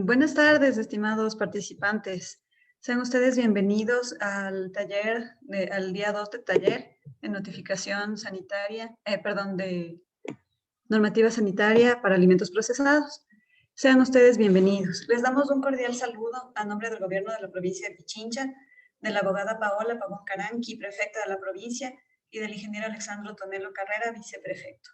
Buenas tardes, estimados participantes. Sean ustedes bienvenidos al taller, al día 2 de taller de notificación sanitaria, de normativa sanitaria para alimentos procesados. Sean ustedes bienvenidos. Les damos un cordial saludo a nombre del gobierno de la provincia de Pichincha, de la abogada Paola Pavón Caranqui, prefecta de la provincia, y del ingeniero Alexandro Tonelo Carrera, viceprefecto.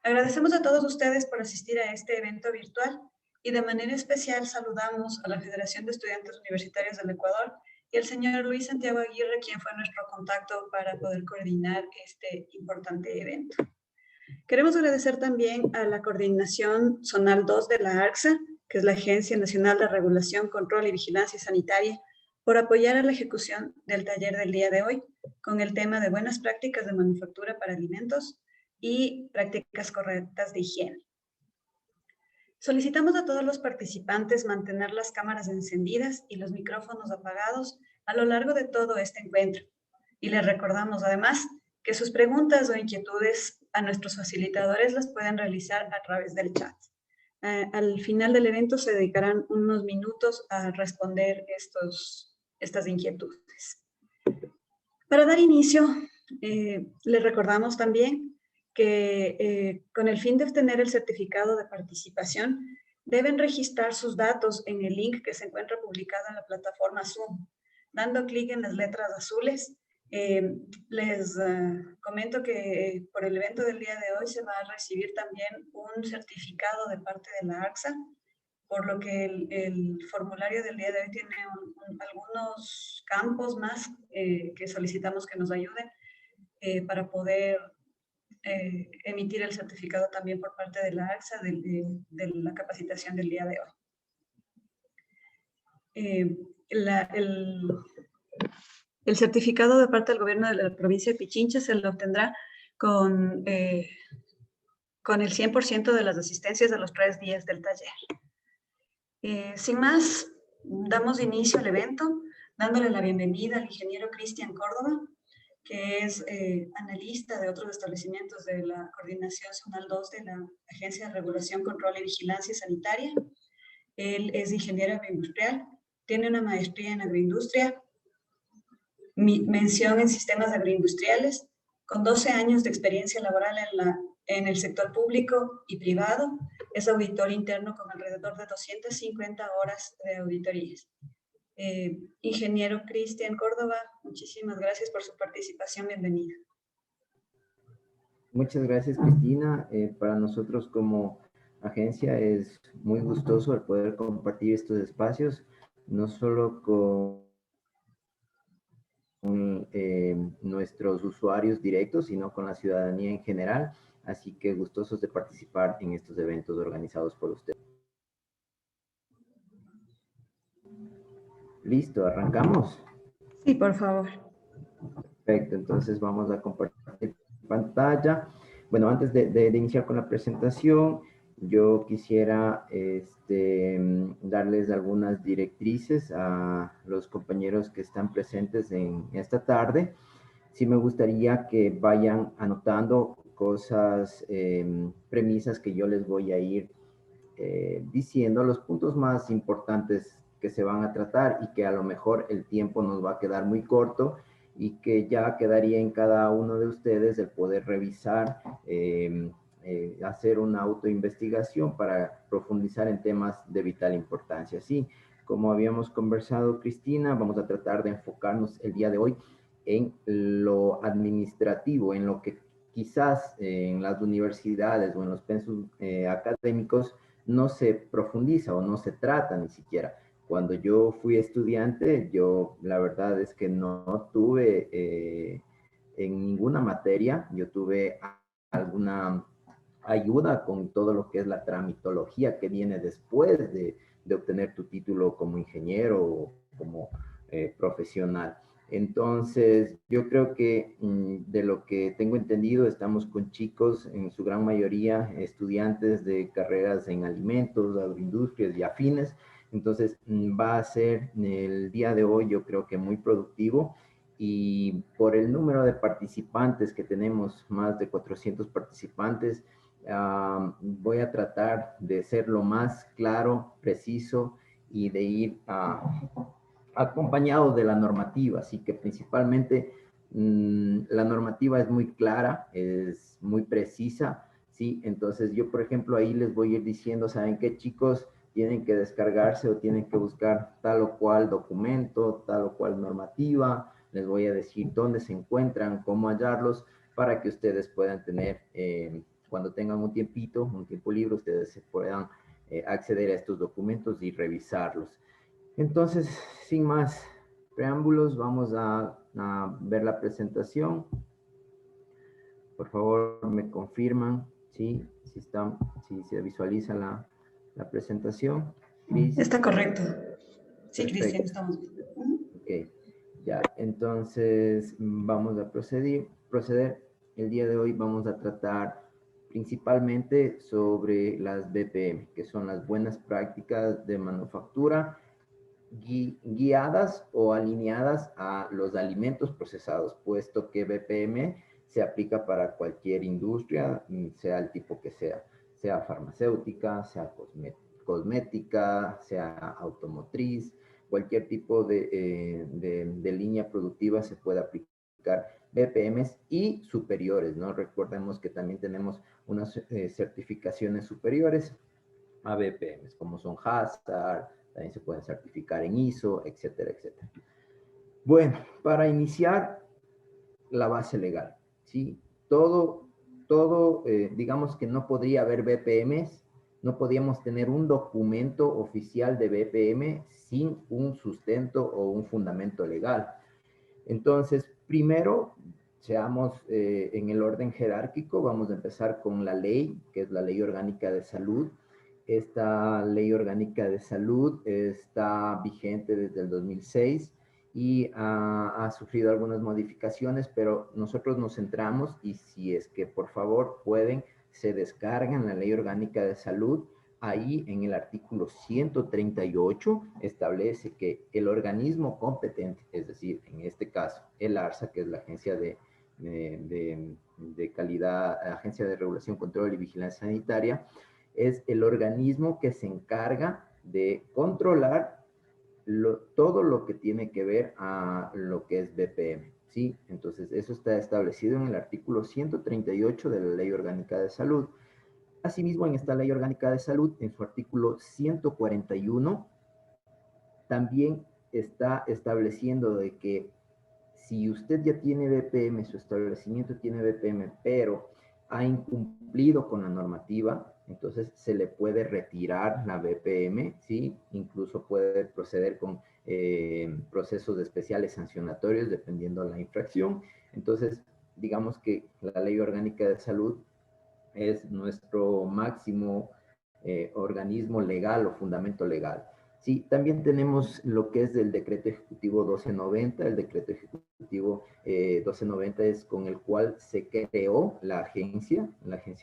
Agradecemos a todos ustedes por asistir a este evento virtual y de manera especial saludamos a la Federación de Estudiantes Universitarios del Ecuador y al señor Luis Santiago Aguirre, quien fue nuestro contacto para poder coordinar este importante evento. Queremos agradecer también a la Coordinación Zonal 2 de la ARCSA, que es la Agencia Nacional de Regulación, Control y Vigilancia Sanitaria, por apoyar a la ejecución del taller del día de hoy con el tema de buenas prácticas de manufactura para alimentos y prácticas correctas de higiene. Solicitamos a todos los participantes mantener las cámaras encendidas y los micrófonos apagados a lo largo de todo este encuentro. Y les recordamos además que sus preguntas o inquietudes a nuestros facilitadores las pueden realizar a través del chat. Al final del evento se dedicarán unos minutos a responder estas inquietudes. Para dar inicio, les recordamos también que con el fin de obtener el certificado de participación, deben registrar sus datos en el link que se encuentra publicado en la plataforma Zoom. Dando clic en las letras azules, les comento que por el evento del día de hoy se va a recibir también un certificado de parte de la ARCSA, por lo que el formulario del día de hoy tiene algunos campos más que solicitamos que nos ayuden para poder emitir el certificado también por parte de la ARCSA de la capacitación del día de hoy. El certificado de parte del gobierno de la provincia de Pichincha se lo obtendrá con el 100% de las asistencias de los 3 días del taller. Sin más, damos inicio al evento, dándole la bienvenida al ingeniero Cristian Córdoba, que es analista de otros establecimientos de la Coordinación Zonal 2 de la Agencia de Regulación, Control y Vigilancia Sanitaria. Él es ingeniero agroindustrial, tiene una maestría en agroindustria, mención en sistemas agroindustriales, con 12 años de experiencia laboral en el sector público y privado. Es auditor interno con alrededor de 250 horas de auditorías. Ingeniero Cristian Córdoba, muchísimas gracias por su participación. Bienvenida. Muchas gracias, Cristina. Para nosotros como agencia es muy gustoso el poder compartir estos espacios, no solo con nuestros usuarios directos, sino con la ciudadanía en general. Así que gustosos de participar en estos eventos organizados por ustedes. Listo, ¿arrancamos? Sí, por favor. Perfecto, entonces vamos a compartir pantalla. Bueno, antes de iniciar con la presentación, yo quisiera darles algunas directrices a los compañeros que están presentes en esta tarde. Sí me gustaría que vayan anotando cosas, premisas que yo les voy a ir diciendo, los puntos más importantes que se van a tratar y que a lo mejor el tiempo nos va a quedar muy corto y que ya quedaría en cada uno de ustedes el poder revisar, hacer una autoinvestigación para profundizar en temas de vital importancia. Sí, como habíamos conversado, Cristina, vamos a tratar de enfocarnos el día de hoy en lo administrativo, en lo que quizás en las universidades o en los pensos académicos no se profundiza o no se trata ni siquiera. Cuando yo fui estudiante, yo la verdad es que no tuve en ninguna materia, yo tuve alguna ayuda con todo lo que es la tramitología que viene después de obtener tu título como ingeniero o como profesional. Entonces, yo creo que de lo que tengo entendido, estamos con chicos, en su gran mayoría, estudiantes de carreras en alimentos, agroindustrias y afines. Entonces, va a ser el día de hoy, yo creo que muy productivo. Y por el número de participantes que tenemos, más de 400 participantes, voy a tratar de ser lo más claro, preciso y de ir acompañado de la normativa. Así que principalmente la normativa es muy clara, es muy precisa, ¿sí? Entonces yo, por ejemplo, ahí les voy a ir diciendo, ¿saben qué, chicos? Tienen que descargarse o tienen que buscar tal o cual documento, tal o cual normativa. Les voy a decir dónde se encuentran, cómo hallarlos, para que ustedes puedan tener, cuando tengan un tiempito, un tiempo libre, ustedes se puedan acceder a estos documentos y revisarlos. Entonces, sin más preámbulos, vamos a ver la presentación. Por favor, me confirman, ¿sí? Si se visualiza la presentación. Cris. Está correcto. Sí, Cristian, Perfecto. estamos bien. Ok, ya. Entonces, vamos a proceder. El día de hoy vamos a tratar principalmente sobre las BPM, que son las buenas prácticas de manufactura guiadas o alineadas a los alimentos procesados, puesto que BPM se aplica para cualquier industria, sea el tipo que sea farmacéutica, sea cosmética, sea automotriz, cualquier tipo de línea productiva se puede aplicar BPMs y superiores, ¿no? Recordemos que también tenemos unas certificaciones superiores a BPMs, como son HACCP, también se pueden certificar en ISO, etcétera, etcétera. Bueno, para iniciar, la base legal, ¿sí? Digamos que no podría haber BPMs, no podíamos tener un documento oficial de BPM sin un sustento o un fundamento legal. Entonces, primero, seamos en el orden jerárquico, vamos a empezar con la ley, que es la Ley Orgánica de Salud. Esta Ley Orgánica de Salud está vigente desde el 2006 y ha sufrido algunas modificaciones, pero nosotros nos centramos y si es que por favor pueden, se descargan la Ley Orgánica de Salud. Ahí en el artículo 138 establece que el organismo competente, es decir, en este caso, el ARSA, que es la Agencia de Calidad, Agencia de Regulación, Control y Vigilancia Sanitaria, es el organismo que se encarga de controlar todo lo que tiene que ver a lo que es BPM, ¿sí? Entonces, eso está establecido en el artículo 138 de la Ley Orgánica de Salud. Asimismo, en esta Ley Orgánica de Salud, en su artículo 141, también está estableciendo de que si usted ya tiene BPM, su establecimiento tiene BPM, pero ha incumplido con la normativa, entonces se le puede retirar la BPM, ¿sí? Incluso puede proceder con procesos especiales sancionatorios dependiendo de la infracción. Entonces, digamos que la Ley Orgánica de Salud es nuestro máximo organismo legal o fundamento legal. Sí, también tenemos lo que es el decreto ejecutivo 1290. El decreto ejecutivo 1290 es con el cual se creó la Agencia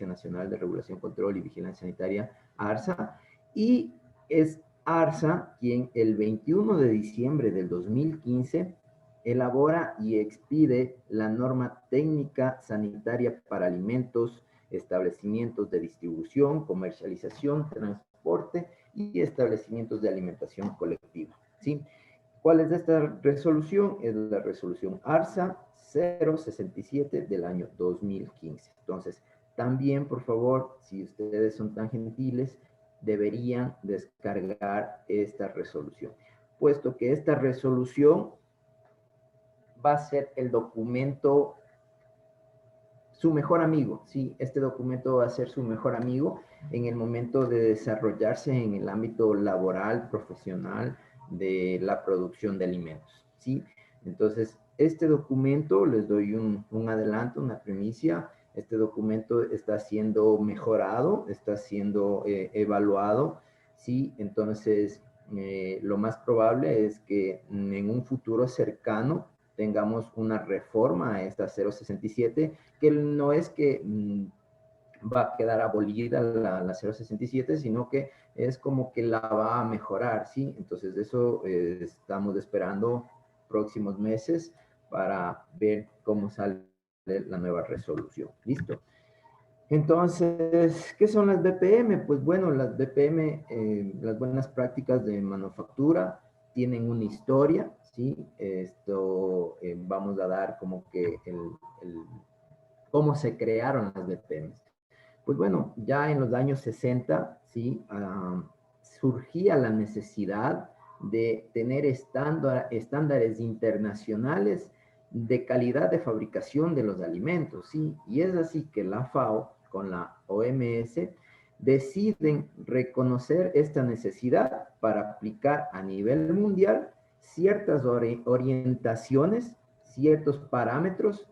Nacional de Regulación, Control y Vigilancia Sanitaria, ARSA, y es ARSA quien el 21 de diciembre del 2015 elabora y expide la norma técnica sanitaria para alimentos, establecimientos de distribución, comercialización, transporte y establecimientos de alimentación colectiva, ¿sí? ¿Cuál es esta resolución? Es la resolución ARSA 067 del año 2015. Entonces, también, por favor, si ustedes son tan gentiles, deberían descargar esta resolución, puesto que esta resolución va a ser el documento, su mejor amigo, sí, este documento va a ser su mejor amigo en el momento de desarrollarse en el ámbito laboral, profesional, de la producción de alimentos, sí. Entonces, este documento, les doy un adelanto, una primicia, este documento está siendo mejorado, está siendo evaluado, sí. Entonces, lo más probable es que en un futuro cercano tengamos una reforma a esta 067, que no es que va a quedar abolida la 067, sino que es como que la va a mejorar, ¿sí? Entonces, eso estamos esperando próximos meses para ver cómo sale la nueva resolución. ¿Listo? Entonces, ¿qué son las BPM? Pues bueno, las BPM, las buenas prácticas de manufactura, tienen una historia, ¿sí? Esto vamos a dar como que cómo se crearon las BPMs. Pues bueno, ya en los años 60, ¿sí? Surgía la necesidad de tener estándares internacionales de calidad de fabricación de los alimentos, ¿sí? Y es así que la FAO, con la OMS, deciden reconocer esta necesidad para aplicar a nivel mundial ciertas orientaciones, ciertos parámetros,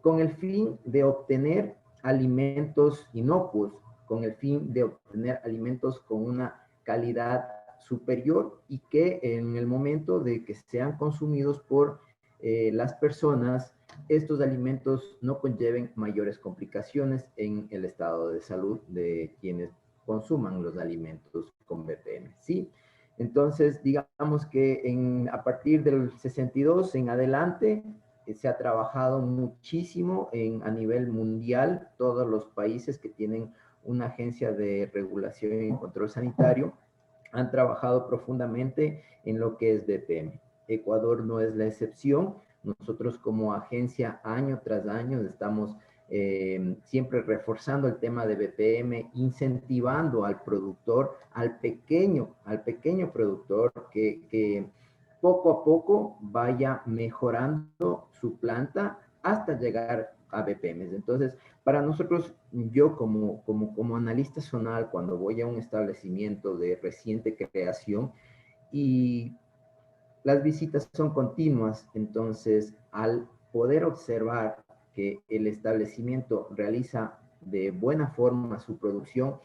con el fin de obtener alimentos inocuos, con el fin de obtener alimentos con una calidad superior y que en el momento de que sean consumidos por las personas, estos alimentos no conlleven mayores complicaciones en el estado de salud de quienes consuman los alimentos con BPM. ¿Sí? Entonces, digamos que a partir del 62 en adelante, se ha trabajado muchísimo a nivel mundial, todos los países que tienen una agencia de regulación y control sanitario han trabajado profundamente en lo que es BPM. Ecuador no es la excepción. Nosotros como agencia año tras año estamos siempre reforzando el tema de BPM, incentivando al productor, al pequeño productor que poco a poco vaya mejorando su planta hasta llegar a BPMs. Entonces, para nosotros, yo como analista zonal, cuando voy a un establecimiento de reciente creación y las visitas son continuas, entonces al poder observar que el establecimiento realiza de buena forma su producción,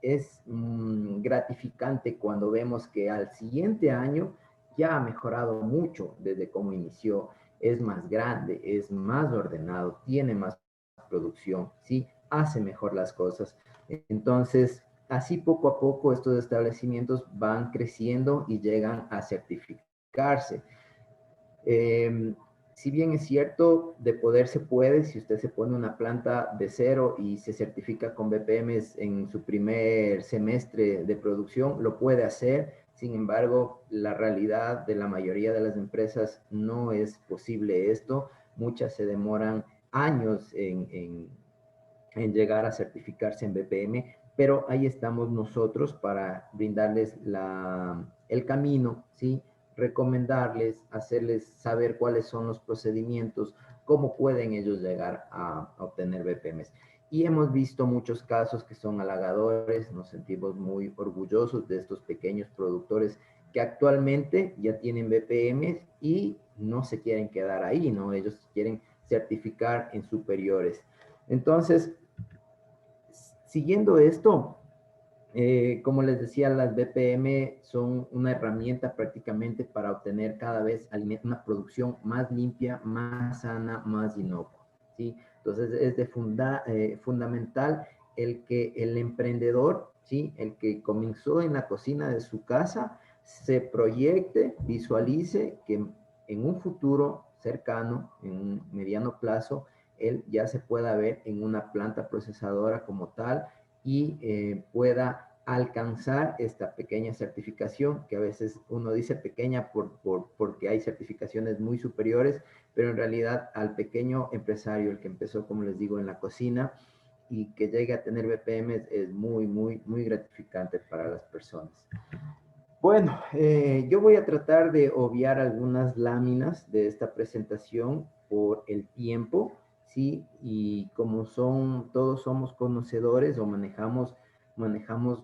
es gratificante cuando vemos que al siguiente año ya ha mejorado mucho desde cómo inició, es más grande, es más ordenado, tiene más producción, ¿sí? Hace mejor las cosas. Entonces, así poco a poco estos establecimientos van creciendo y llegan a certificarse. Eh, si bien es cierto, de poder se puede, si usted se pone una planta de cero y se certifica con BPMs en su primer semestre de producción, lo puede hacer. Sin embargo, la realidad de la mayoría de las empresas no es posible esto. Muchas se demoran años en llegar a certificarse en BPM, pero ahí estamos nosotros para brindarles el camino, ¿sí? Recomendarles, hacerles saber cuáles son los procedimientos, cómo pueden ellos llegar a obtener BPMs. Y hemos visto muchos casos que son halagadores, nos sentimos muy orgullosos de estos pequeños productores que actualmente ya tienen BPMs y no se quieren quedar ahí, ¿no? Ellos quieren certificar en superiores. Entonces, siguiendo esto, como les decía, las BPM son una herramienta prácticamente para obtener cada vez una producción más limpia, más sana, más inocua, ¿sí? Entonces es fundamental el que el emprendedor, ¿sí? El que comenzó en la cocina de su casa, se proyecte, visualice que en un futuro cercano, en un mediano plazo, él ya se pueda ver en una planta procesadora como tal y pueda alcanzar esta pequeña certificación, que a veces uno dice pequeña porque hay certificaciones muy superiores, pero en realidad al pequeño empresario, el que empezó, como les digo, en la cocina y que llegue a tener BPM es muy, muy, muy gratificante para las personas. Bueno, yo voy a tratar de obviar algunas láminas de esta presentación por el tiempo, ¿sí? Y como todos somos conocedores o manejamos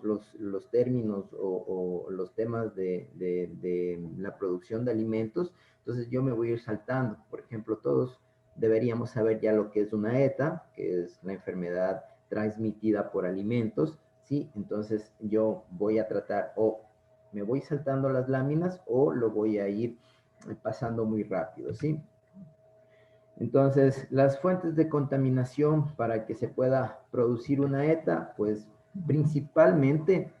los términos o los temas de la producción de alimentos, entonces yo me voy a ir saltando. Por ejemplo, todos deberíamos saber ya lo que es una ETA, que es la enfermedad transmitida por alimentos, ¿sí? Entonces yo voy a tratar, me voy saltando las láminas o lo voy a ir pasando muy rápido, ¿sí? Entonces, las fuentes de contaminación para que se pueda producir una ETA, pues principalmente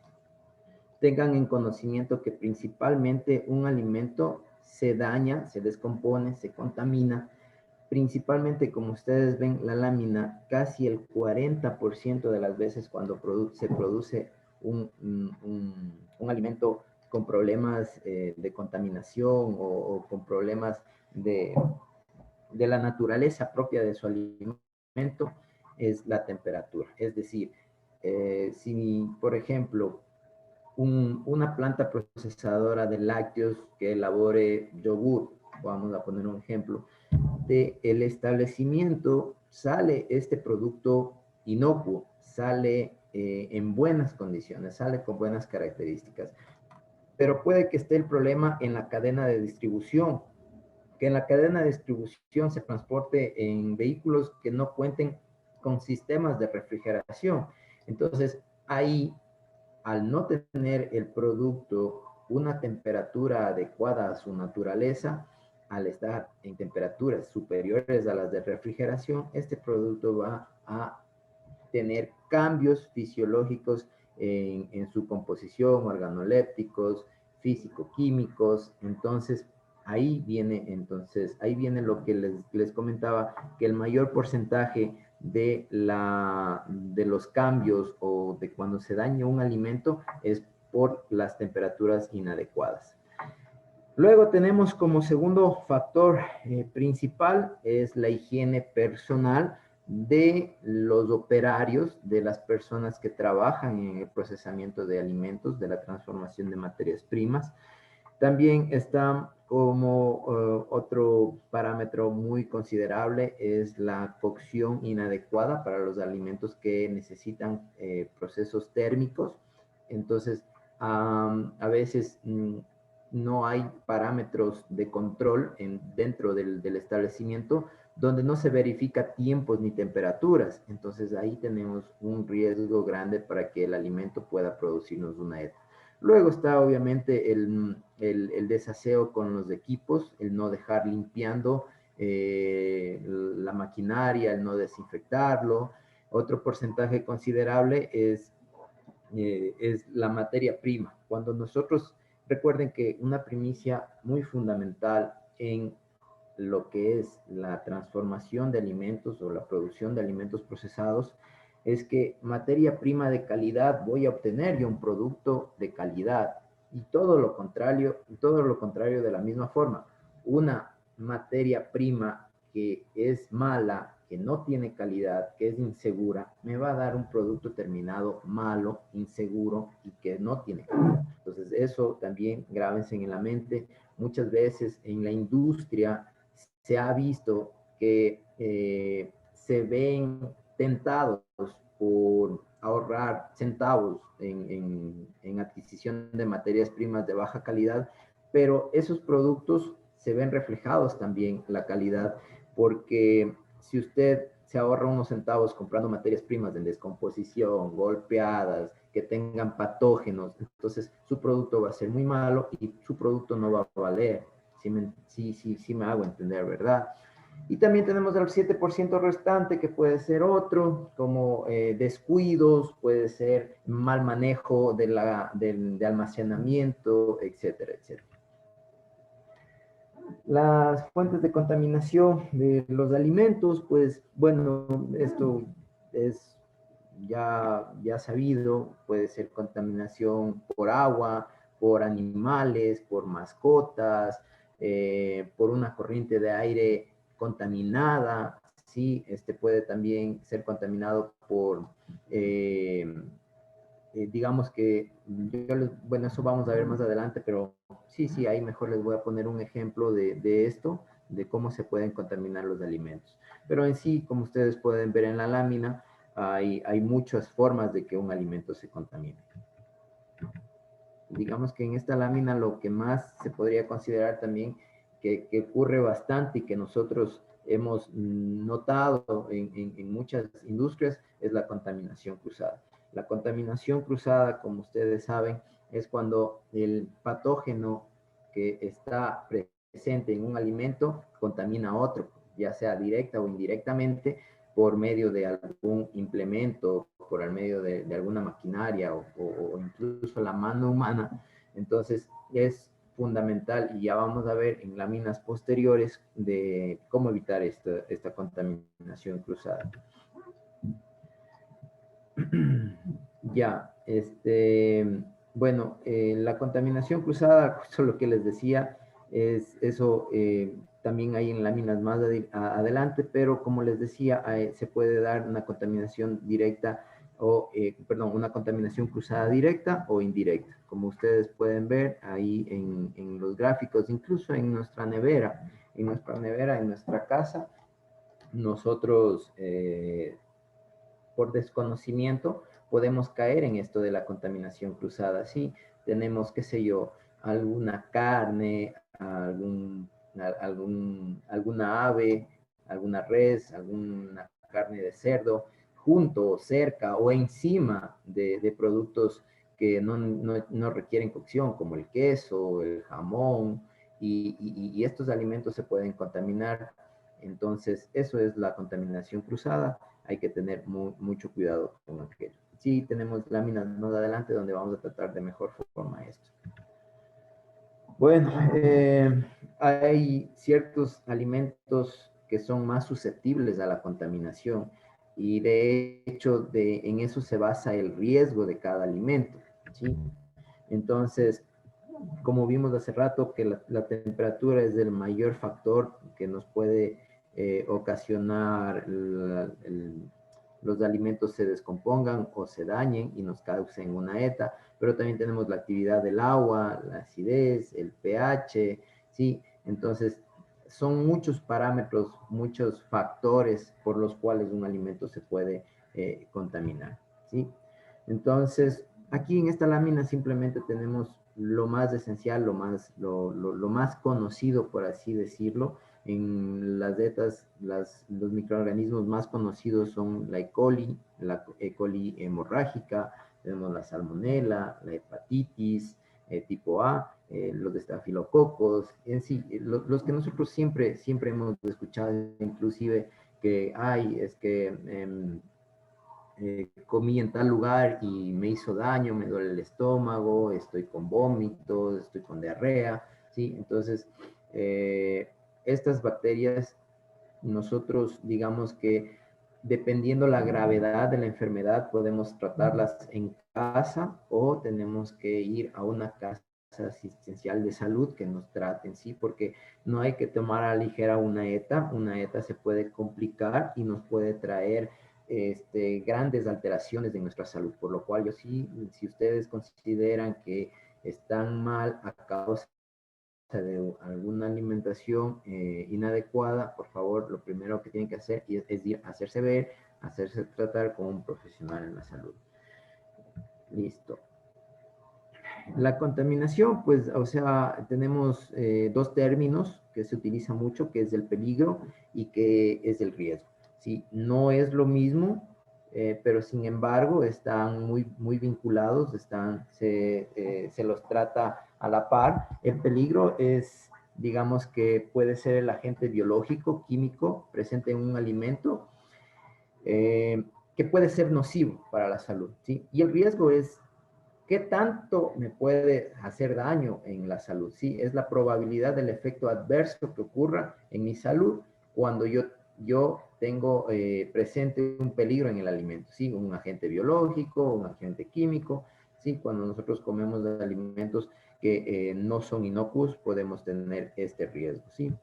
tengan en conocimiento que principalmente un alimento se daña, se descompone, se contamina, principalmente, como ustedes ven, la lámina, casi el 40% de las veces cuando se produce un alimento con problemas de contaminación o con problemas de la naturaleza propia de su alimento, es la temperatura. Es decir, si, por ejemplo, una planta procesadora de lácteos que elabore yogur, vamos a poner un ejemplo, del establecimiento sale este producto inocuo, sale en buenas condiciones, sale con buenas características. Pero puede que esté el problema en la cadena de distribución, que en la cadena de distribución se transporte en vehículos que no cuenten con sistemas de refrigeración. Entonces, ahí, al no tener el producto una temperatura adecuada a su naturaleza, al estar en temperaturas superiores a las de refrigeración, este producto va a tener cambios fisiológicos en su composición, organolépticos, físico-químicos. Entonces, ahí viene lo que les comentaba, que el mayor porcentaje de los cambios o de cuando se daña un alimento es por las temperaturas inadecuadas. Luego tenemos como segundo factor principal es la higiene personal de los operarios, de las personas que trabajan en el procesamiento de alimentos, de la transformación de materias primas. También está como otro parámetro muy considerable es la cocción inadecuada para los alimentos que necesitan procesos térmicos. Entonces, a veces no hay parámetros de control dentro del establecimiento donde no se verifica tiempos ni temperaturas. Entonces, ahí tenemos un riesgo grande para que el alimento pueda producirnos una herida. Luego está obviamente el desaseo con los equipos, el no dejar limpiando la maquinaria, el no desinfectarlo. Otro porcentaje considerable es la materia prima. Cuando nosotros, recuerden que una primicia muy fundamental en lo que es la transformación de alimentos o la producción de alimentos procesados es que materia prima de calidad voy a obtener yo un producto de calidad y todo lo contrario de la misma forma. Una materia prima que es mala, que no tiene calidad, que es insegura, me va a dar un producto terminado malo, inseguro y que no tiene calidad. Entonces eso también grábense en la mente. Muchas veces en la industria se ha visto que se ven tentados por ahorrar centavos en adquisición de materias primas de baja calidad, pero esos productos se ven reflejados también la calidad, porque si usted se ahorra unos centavos comprando materias primas en descomposición, golpeadas, que tengan patógenos, entonces su producto va a ser muy malo y su producto no va a valer. Sí me hago entender, ¿verdad? Y también tenemos el 7% restante, que puede ser otro, como descuidos, puede ser mal manejo de almacenamiento, etcétera, etcétera. Las fuentes de contaminación de los alimentos, pues bueno, esto es ya sabido, puede ser contaminación por agua, por animales, por mascotas, por una corriente de aire contaminada, sí, puede también ser contaminado por, digamos que, bueno, eso vamos a ver más adelante, pero sí, ahí mejor les voy a poner un ejemplo de esto, de cómo se pueden contaminar los alimentos. Pero en sí, como ustedes pueden ver en la lámina, hay muchas formas de que un alimento se contamine. Digamos que en esta lámina lo que más se podría considerar también que ocurre bastante y que nosotros hemos notado en muchas industrias es la contaminación cruzada. La contaminación cruzada, como ustedes saben, es cuando el patógeno que está presente en un alimento contamina a otro, ya sea directa o indirectamente, por medio de algún implemento, por el medio de alguna maquinaria o incluso la mano humana. Entonces, es fundamental, y ya vamos a ver en láminas posteriores de cómo evitar esta contaminación cruzada. Ya, bueno, la contaminación cruzada, justo lo que les decía, es eso, también hay en láminas más adelante, pero como les decía, se puede dar una contaminación directa o, perdón, una contaminación cruzada directa o indirecta. Como ustedes pueden ver ahí en los gráficos, incluso en nuestra nevera, en nuestra casa, nosotros, por desconocimiento, podemos caer en esto de la contaminación cruzada. Sí, tenemos, qué sé yo, alguna carne, alguna ave, alguna res, alguna carne de cerdo, junto, cerca o encima de productos que no requieren cocción, como el queso, el jamón, y estos alimentos se pueden contaminar. Entonces, eso es la contaminación cruzada. Hay que tener mucho cuidado con aquello. Sí, tenemos láminas más adelante donde vamos a tratar de mejor forma esto. Bueno, hay ciertos alimentos que son más susceptibles a la contaminación y de hecho en eso se basa el riesgo de cada alimento, ¿sí? Entonces, como vimos hace rato, que la temperatura es el mayor factor que nos puede ocasionar los alimentos se descompongan o se dañen y nos causen una ETA, pero también tenemos la actividad del agua, la acidez, el pH, ¿sí? Entonces, son muchos parámetros, muchos factores por los cuales un alimento se puede contaminar, ¿sí? Entonces, aquí en esta lámina simplemente tenemos lo más esencial, lo más conocido, por así decirlo. En las dietas, los microorganismos más conocidos son la E. coli hemorrágica, tenemos la salmonela, la hepatitis tipo A, los estafilococos, en sí, los que nosotros siempre hemos escuchado, inclusive que hay, es que comí en tal lugar y me hizo daño, me duele el estómago, estoy con vómitos, estoy con diarrea, ¿sí? Entonces, estas bacterias, nosotros digamos que dependiendo la gravedad de la enfermedad, podemos tratarlas en casa o tenemos que ir a una casa asistencial de salud que nos traten, ¿sí? Porque no hay que tomar a la ligera una ETA se puede complicar y nos puede traer grandes alteraciones de nuestra salud, por lo cual yo sí, si ustedes consideran que están mal a causa de alguna alimentación inadecuada, por favor, lo primero que tienen que hacer es ir a hacerse ver, hacerse tratar con un profesional en la salud. Listo. La contaminación, pues, o sea, tenemos dos términos que se utilizan mucho, que es el peligro y que es el riesgo. ¿Sí? No es lo mismo, pero sin embargo están muy vinculados, se los trata a la par. El peligro es, digamos que puede ser el agente biológico, químico, presente en un alimento, que puede ser nocivo para la salud, ¿sí? Y el riesgo es ¿qué tanto me puede hacer daño en la salud? Sí, es la probabilidad del efecto adverso que ocurra en mi salud cuando yo tengo presente un peligro en el alimento, ¿sí? Un agente biológico, un agente químico, ¿sí? Cuando nosotros comemos alimentos que no son inocuos, podemos tener este riesgo, ¿sí?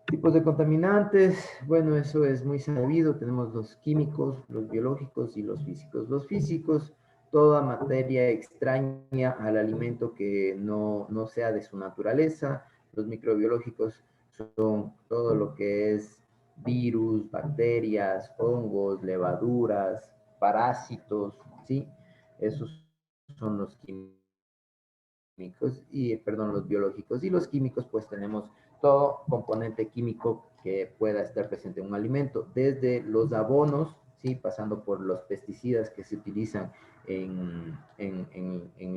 Tipos de contaminantes, bueno, eso es muy sabido, tenemos los químicos, los biológicos y los físicos. Los físicos, toda materia extraña al alimento que no sea de su naturaleza. Los microbiológicos son todo lo que es virus, bacterias, hongos, levaduras, parásitos, ¿sí? Esos son los químicos perdón, los biológicos. Y los químicos, pues tenemos todo componente químico que pueda estar presente en un alimento, desde los abonos, ¿sí? Pasando por los pesticidas que se utilizan en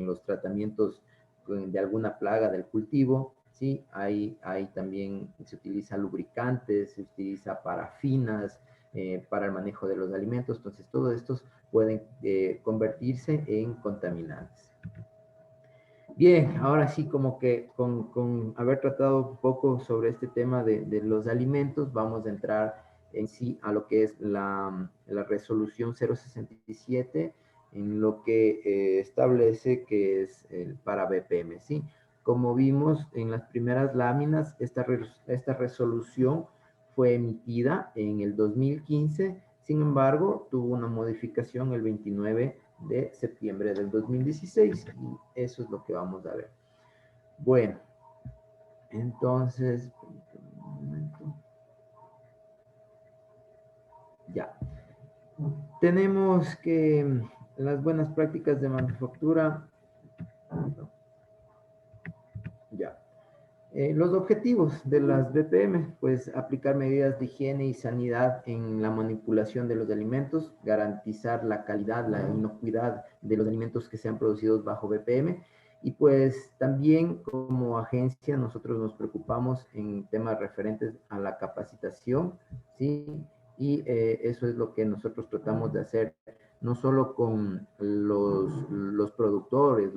los tratamientos de alguna plaga del cultivo, ¿sí? Hay también, se utiliza lubricantes, se utiliza parafinas para el manejo de los alimentos, entonces todos estos pueden convertirse en contaminantes. Bien, ahora sí, como que con haber tratado un poco sobre este tema de los alimentos, vamos a entrar en sí a lo que es la resolución 067, en lo que establece que es el para BPM, ¿sí? Como vimos en las primeras láminas, esta resolución fue emitida en el 2015, sin embargo, tuvo una modificación el 29 de septiembre del 2016 y eso es lo que vamos a ver. Bueno, entonces, un momento. Ya. Tenemos que las buenas prácticas de manufactura, ya. Los objetivos de las BPM, pues aplicar medidas de higiene y sanidad en la manipulación de los alimentos, garantizar la calidad, la inocuidad de los alimentos que sean producidos bajo BPM y pues también como agencia nosotros nos preocupamos en temas referentes a la capacitación, ¿sí? Y eso es lo que nosotros tratamos de hacer, no solo con los productores,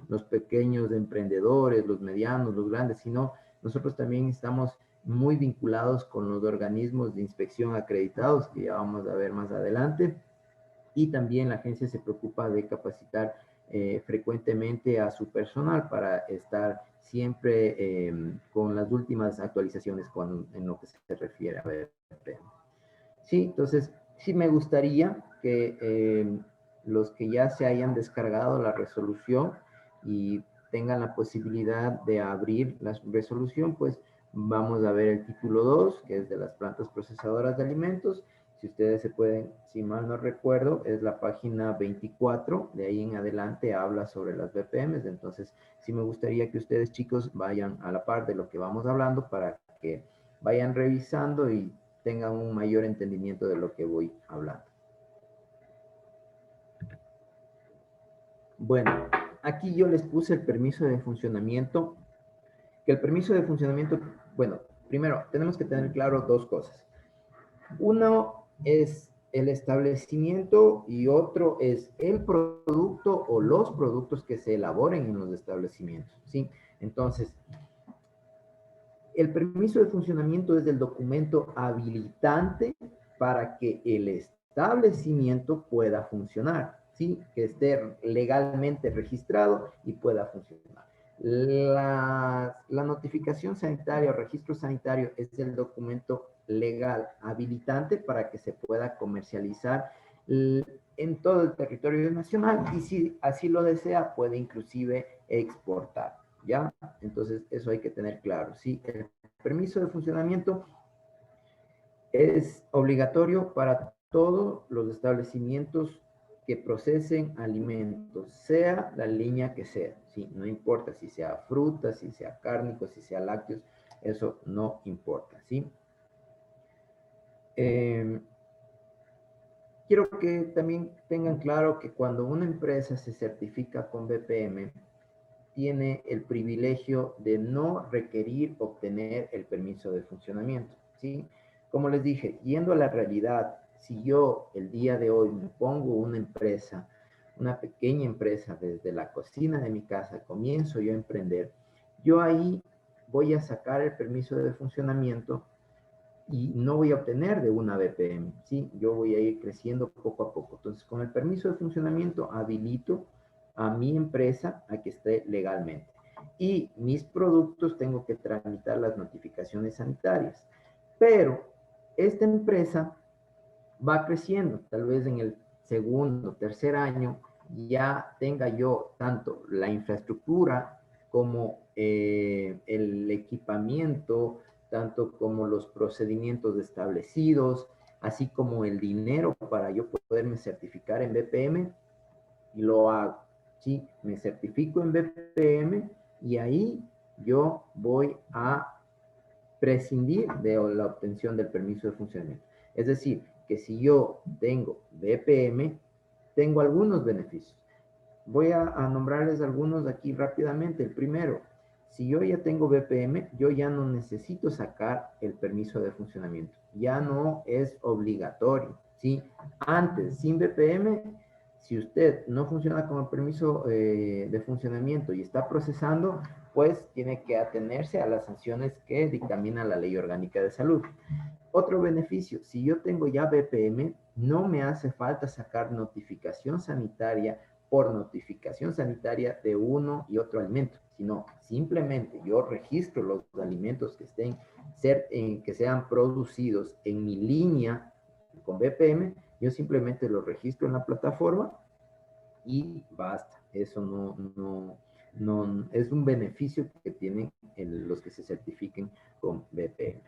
los pequeños emprendedores, los medianos, los grandes, sino nosotros también estamos muy vinculados con los organismos de inspección acreditados, que ya vamos a ver más adelante, y también la agencia se preocupa de capacitar frecuentemente a su personal para estar siempre con las últimas actualizaciones en lo que se refiere a BPM. Sí, entonces sí me gustaría que los que ya se hayan descargado la resolución y tengan la posibilidad de abrir la resolución, pues vamos a ver el título 2, que es de las plantas procesadoras de alimentos. Si ustedes se pueden, si mal no recuerdo, es la página 24, de ahí en adelante habla sobre las BPMs, entonces sí me gustaría que ustedes chicos vayan a la par de lo que vamos hablando para que vayan revisando y tengan un mayor entendimiento de lo que voy hablando. Bueno, aquí yo les puse el permiso de funcionamiento, que el permiso de funcionamiento, bueno, primero tenemos que tener claro dos cosas. Uno es el establecimiento y otro es el producto o los productos que se elaboren en los establecimientos, ¿sí? Entonces, el permiso de funcionamiento es el documento habilitante para que el establecimiento pueda funcionar, ¿sí? Que esté legalmente registrado y pueda funcionar. La notificación sanitaria o registro sanitario es el documento legal habilitante para que se pueda comercializar en todo el territorio nacional y si así lo desea puede inclusive exportar, ¿ya? Entonces eso hay que tener claro, ¿sí? El permiso de funcionamiento es obligatorio para todos los establecimientos que procesen alimentos, sea la línea que sea, ¿sí? No importa si sea fruta, si sea cárnico, si sea lácteos, eso no importa, ¿sí? Quiero que también tengan claro que cuando una empresa se certifica con BPM, tiene el privilegio de no requerir obtener el permiso de funcionamiento, ¿sí? Como les dije, yendo a la realidad, si yo el día de hoy me pongo una empresa, una pequeña empresa desde la cocina de mi casa, comienzo yo a emprender, yo ahí voy a sacar el permiso de funcionamiento y no voy a obtener de una BPM, ¿sí? Yo voy a ir creciendo poco a poco. Entonces, con el permiso de funcionamiento habilito a mi empresa a que esté legalmente. Y mis productos tengo que tramitar las notificaciones sanitarias. Pero esta empresa va creciendo, tal vez en el segundo, tercer año, ya tenga yo tanto la infraestructura como el equipamiento, tanto como los procedimientos establecidos, así como el dinero para yo poderme certificar en BPM, y lo hago, ¿sí? Me certifico en BPM y ahí yo voy a prescindir de la obtención del permiso de funcionamiento. Es decir, que si yo tengo BPM, tengo algunos beneficios. Voy a nombrarles algunos aquí rápidamente. El primero, si yo ya tengo BPM, yo ya no necesito sacar el permiso de funcionamiento. Ya no es obligatorio, ¿sí? Antes, sin BPM, Si usted no funciona con el permiso de funcionamiento y está procesando, pues tiene que atenerse a las sanciones que dictamina la Ley Orgánica de Salud. Otro beneficio, si yo tengo ya BPM, no me hace falta sacar notificación sanitaria por notificación sanitaria de uno y otro alimento, sino simplemente yo registro los alimentos que que sean producidos en mi línea con BPM, yo simplemente los registro en la plataforma y basta. Eso no es un beneficio que tienen los que se certifiquen con BPM.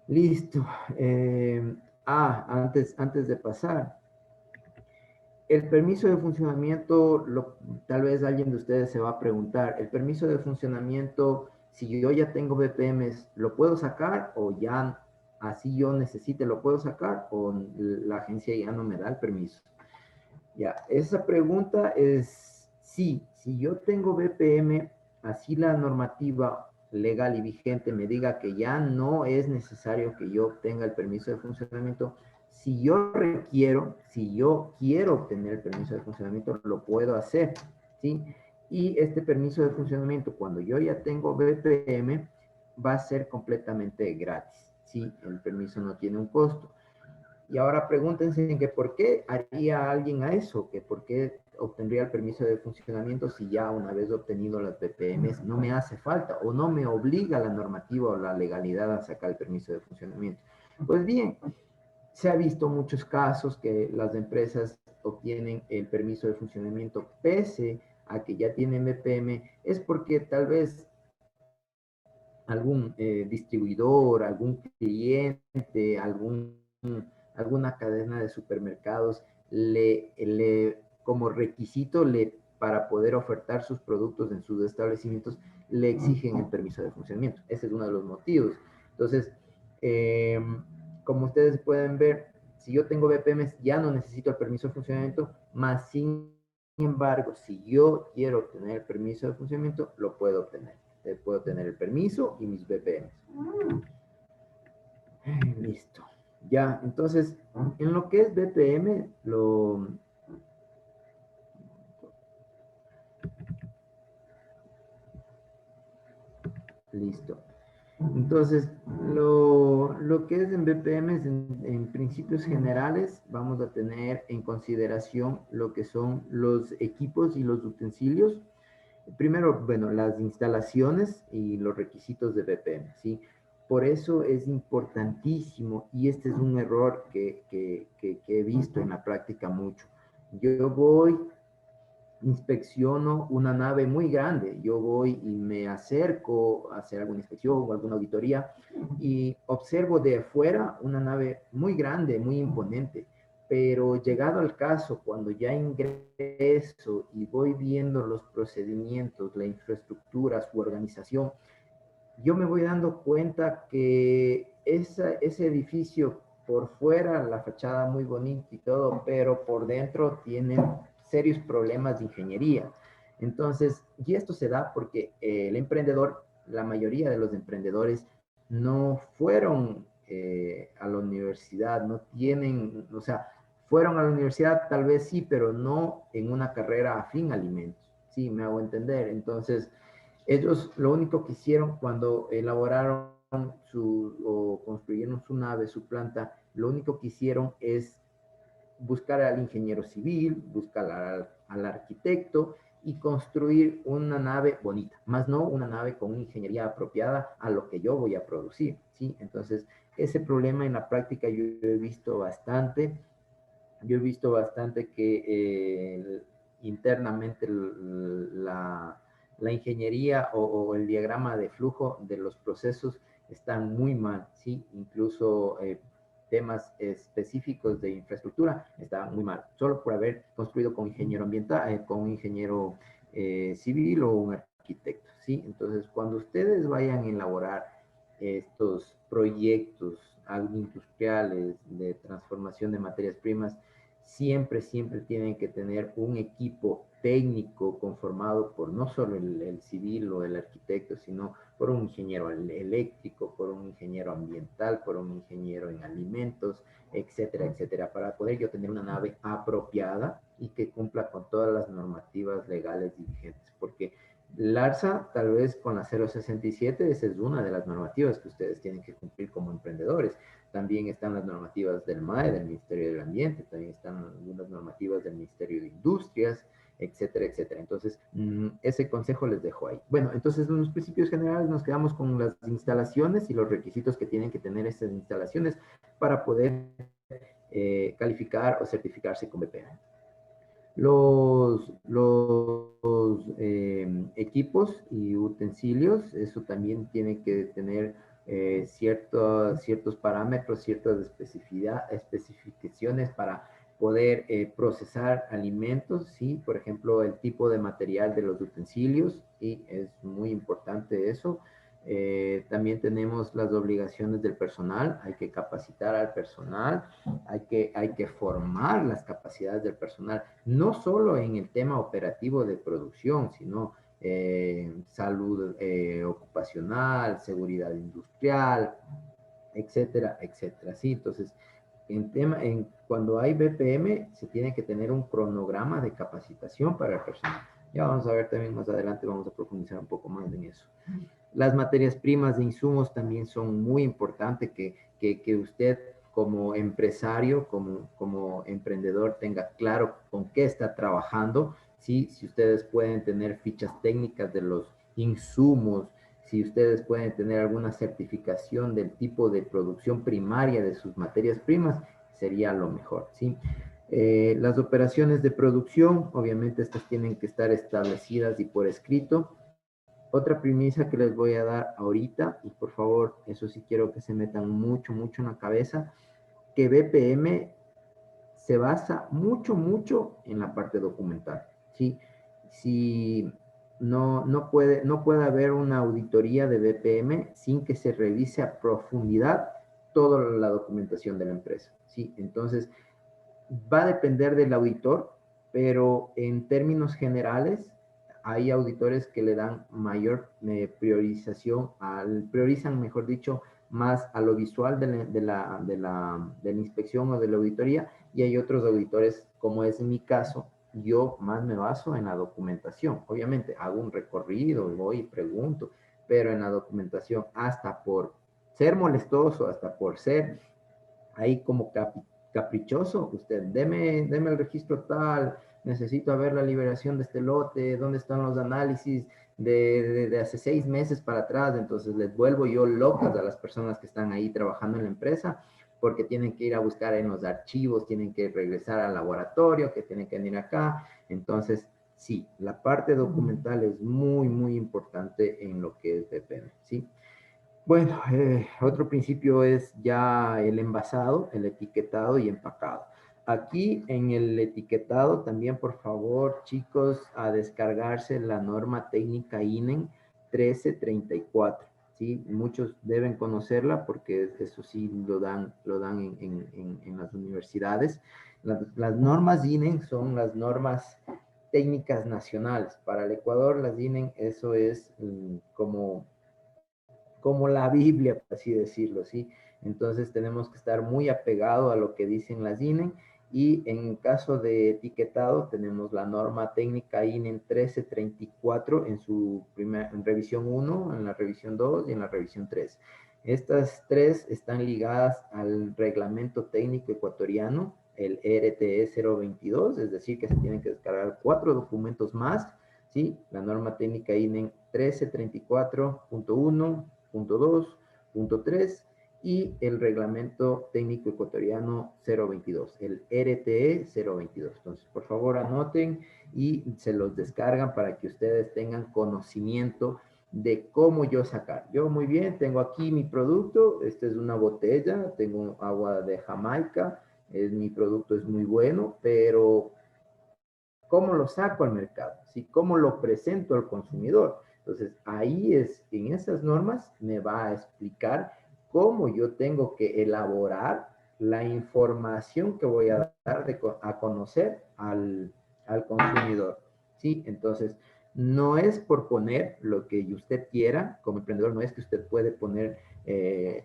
Listo. Antes de pasar, el permiso de funcionamiento, tal vez alguien de ustedes se va a preguntar, el permiso de funcionamiento, si yo ya tengo BPMs, ¿lo puedo sacar o ya así yo necesite lo puedo sacar o la agencia ya no me da el permiso? Ya, esa pregunta es sí, si yo tengo BPM, así la normativa legal y vigente me diga que ya no es necesario que yo obtenga el permiso de funcionamiento, si yo quiero obtener el permiso de funcionamiento, lo puedo hacer, ¿sí? Y este permiso de funcionamiento, cuando yo ya tengo BPM, va a ser completamente gratis, ¿sí? El permiso no tiene un costo. Y ahora pregúntense en que por qué haría alguien a eso, que por qué obtendría el permiso de funcionamiento si ya una vez obtenido las BPMs no me hace falta o no me obliga la normativa o la legalidad a sacar el permiso de funcionamiento. Pues bien, se ha visto muchos casos que las empresas obtienen el permiso de funcionamiento pese a que ya tienen BPM, es porque tal vez algún distribuidor, algún cliente, alguna cadena de supermercados como requisito para poder ofertar sus productos en sus establecimientos, le exigen el permiso de funcionamiento. Ese es uno de los motivos. Entonces, como ustedes pueden ver, si yo tengo BPMs, ya no necesito el permiso de funcionamiento, más sin embargo, si yo quiero obtener el permiso de funcionamiento, lo puedo obtener. Puedo tener el permiso y mis BPMs. Listo. Ya, entonces, en lo que es BPM, listo. Entonces, lo que es en BPM, en principios generales, vamos a tener en consideración lo que son los equipos y los utensilios. Primero, bueno, las instalaciones y los requisitos de BPM, ¿sí? Por eso es importantísimo, y este es un error que he visto en la práctica mucho. Yo voy, inspecciono una nave muy grande, yo voy y me acerco a hacer alguna inspección o alguna auditoría y observo de afuera una nave muy grande, muy imponente, pero llegado al caso, cuando ya ingreso y voy viendo los procedimientos, la infraestructura, su organización, yo me voy dando cuenta que ese edificio por fuera, la fachada muy bonita y todo, pero por dentro tiene serios problemas de ingeniería. Entonces, y esto se da porque el emprendedor, la mayoría de los emprendedores no fueron a la universidad, no tienen, o sea, fueron a la universidad tal vez sí, pero no en una carrera afín a alimentos. Sí, me hago entender. Entonces, ellos lo único que hicieron cuando elaboraron o construyeron su nave, su planta, lo único que hicieron es buscar al ingeniero civil, buscar al arquitecto y construir una nave bonita, más no una nave con una ingeniería apropiada a lo que yo voy a producir, ¿sí? Entonces, ese problema en la práctica yo he visto bastante. Yo he visto bastante que internamente la ingeniería o el diagrama de flujo de los procesos están muy mal, ¿sí? Incluso temas específicos de infraestructura están muy mal, solo por haber construido con ingeniero ambiental, con un ingeniero civil o un arquitecto, ¿sí? Entonces, cuando ustedes vayan a elaborar estos proyectos agroindustriales de transformación de materias primas, siempre tienen que tener un equipo técnico conformado por no solo el civil o el arquitecto, sino por un ingeniero eléctrico, por un ingeniero ambiental, por un ingeniero en alimentos, etcétera, etcétera, para poder yo tener una nave apropiada y que cumpla con todas las normativas legales y vigentes, porque el ARSA, tal vez con la 067, esa es una de las normativas que ustedes tienen que cumplir como emprendedores. También están las normativas del MAE, del Ministerio del Ambiente, también están algunas normativas del Ministerio de Industrias, etcétera, etcétera. Entonces, ese consejo les dejo ahí. Bueno, entonces, en los principios generales nos quedamos con las instalaciones y los requisitos que tienen que tener estas instalaciones para poder calificar o certificarse con BPM. Los equipos y utensilios, eso también tiene que tener ciertos parámetros, ciertas especificaciones para poder procesar alimentos, ¿sí? Por ejemplo, el tipo de material de los utensilios, y es muy importante eso. También tenemos las obligaciones del personal, hay que capacitar al personal, hay que formar las capacidades del personal, no solo en el tema operativo de producción, sino salud ocupacional, seguridad industrial, etcétera, etcétera. Sí, entonces, cuando hay BPM, se tiene que tener un cronograma de capacitación para el personal. Ya vamos a ver también más adelante, vamos a profundizar un poco más en eso. Las materias primas de insumos también son muy importantes que usted como empresario, como emprendedor, tenga claro con qué está trabajando. ¿Sí? Si ustedes pueden tener fichas técnicas de los insumos, si ustedes pueden tener alguna certificación del tipo de producción primaria de sus materias primas, sería lo mejor, ¿sí? Las operaciones de producción, obviamente estas tienen que estar establecidas y por escrito. Otra premisa que les voy a dar ahorita, y por favor, eso sí quiero que se metan mucho, mucho en la cabeza, que BPM se basa mucho en la parte documental, ¿sí? Si no puede haber una auditoría de BPM sin que se revise a profundidad toda la documentación de la empresa, ¿sí? Entonces, va a depender del auditor, pero en términos generales, hay auditores que le dan mayor priorización, priorizan, mejor dicho, más a lo visual de la inspección o de la auditoría, y hay otros auditores, como es mi caso, yo más me baso en la documentación. Obviamente, hago un recorrido, voy y pregunto, pero en la documentación, hasta por ser molestoso, hasta por ser ahí como caprichoso, usted, deme el registro tal, necesito ver la liberación de este lote, dónde están los análisis de hace 6 meses para atrás. Entonces les vuelvo yo locas a las personas que están ahí trabajando en la empresa, porque tienen que ir a buscar en los archivos, tienen que regresar al laboratorio, que tienen que venir acá. Entonces, sí, la parte documental es muy importante en lo que es BPM, ¿sí? Bueno, otro principio es ya el envasado, el etiquetado y empacado. Aquí en el etiquetado también, por favor, chicos, a descargarse la norma técnica INEN 1334. ¿Sí? Muchos deben conocerla porque eso sí lo dan en las universidades. Las normas INEN son las normas técnicas nacionales. Para el Ecuador, las INEN, eso es como la Biblia, por así decirlo, ¿sí? Entonces tenemos que estar muy apegado a lo que dicen las INEN, y en caso de etiquetado tenemos la norma técnica INEN 1334 en su en revisión 1, en la revisión 2 y en la revisión 3. Estas tres están ligadas al reglamento técnico ecuatoriano, el RTE 022, es decir, que se tienen que descargar 4 documentos más, ¿sí? La norma técnica INEN 1334.1, punto 2, punto 3, y el reglamento técnico ecuatoriano 022, el RTE 022. Entonces, por favor, anoten y se los descargan para que ustedes tengan conocimiento de cómo yo sacar. Yo muy bien, tengo aquí mi producto, esta es una botella, tengo agua de Jamaica, mi producto es muy bueno, pero ¿cómo lo saco al mercado? ¿Sí? ¿Cómo lo presento al consumidor? Entonces, ahí es, en esas normas me va a explicar cómo yo tengo que elaborar la información que voy a dar a conocer al consumidor. ¿Sí? Entonces, no es por poner lo que usted quiera, como emprendedor, no es que usted puede poner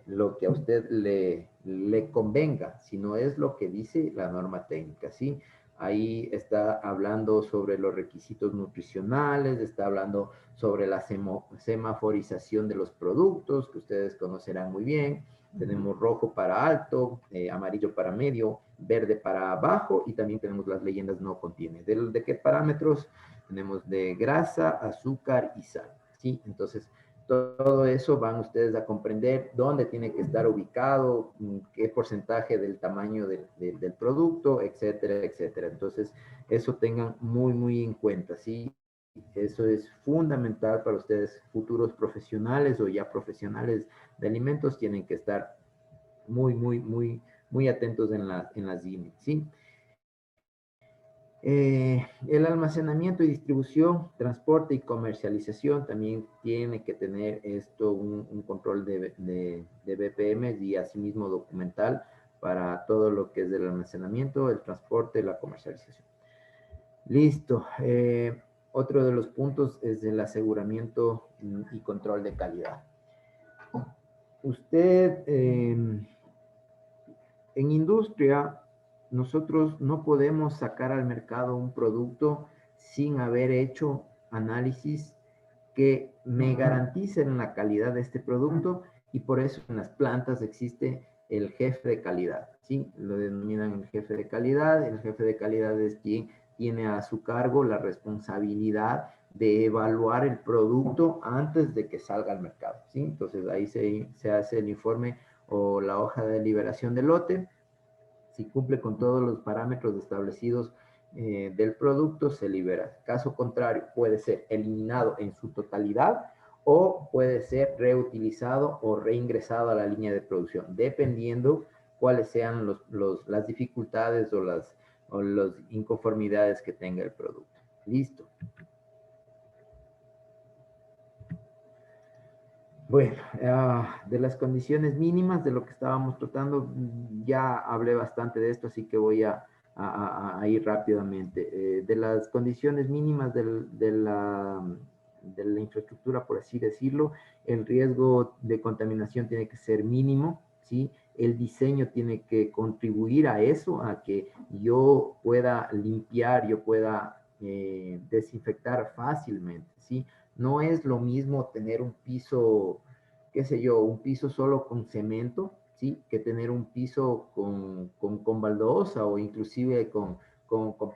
lo que a usted le convenga, sino es lo que dice la norma técnica, ¿sí? Ahí está hablando sobre los requisitos nutricionales, está hablando sobre la semaforización de los productos, que ustedes conocerán muy bien. Tenemos rojo para alto, amarillo para medio, verde para abajo, y también tenemos las leyendas no contiene. ¿De qué parámetros? Tenemos de grasa, azúcar y sal, ¿sí? Entonces, todo eso van ustedes a comprender dónde tiene que estar ubicado, qué porcentaje del tamaño del producto, etcétera, etcétera. Entonces, eso tengan muy, muy en cuenta, ¿sí? Eso es fundamental para ustedes, futuros profesionales o ya profesionales de alimentos, tienen que estar muy, muy, muy, muy atentos en las IMI, ¿sí? El almacenamiento y distribución, transporte y comercialización también tiene que tener esto un control de BPM y asimismo documental para todo lo que es el almacenamiento, el transporte y la comercialización. Listo. Otro de los puntos es el aseguramiento y control de calidad. Usted, en industria, nosotros no podemos sacar al mercado un producto sin haber hecho análisis que me garanticen la calidad de este producto, y por eso en las plantas existe el jefe de calidad, ¿sí? Lo denominan el jefe de calidad. El jefe de calidad es quien tiene a su cargo la responsabilidad de evaluar el producto antes de que salga al mercado, ¿sí? Entonces ahí se hace el informe o la hoja de liberación de lote. Si cumple con todos los parámetros establecidos del producto, se libera. Caso contrario, puede ser eliminado en su totalidad o puede ser reutilizado o reingresado a la línea de producción, dependiendo cuáles sean las dificultades o las inconformidades que tenga el producto. Listo. Bueno, de las condiciones mínimas de lo que estábamos tratando, ya hablé bastante de esto, así que voy a ir rápidamente. De las condiciones mínimas de la infraestructura, por así decirlo, el riesgo de contaminación tiene que ser mínimo, ¿sí? El diseño tiene que contribuir a eso, a que yo pueda limpiar, yo pueda desinfectar fácilmente, ¿sí? No es lo mismo tener un piso, qué sé yo, un piso solo con cemento, ¿sí? Que tener un piso con baldosa o inclusive con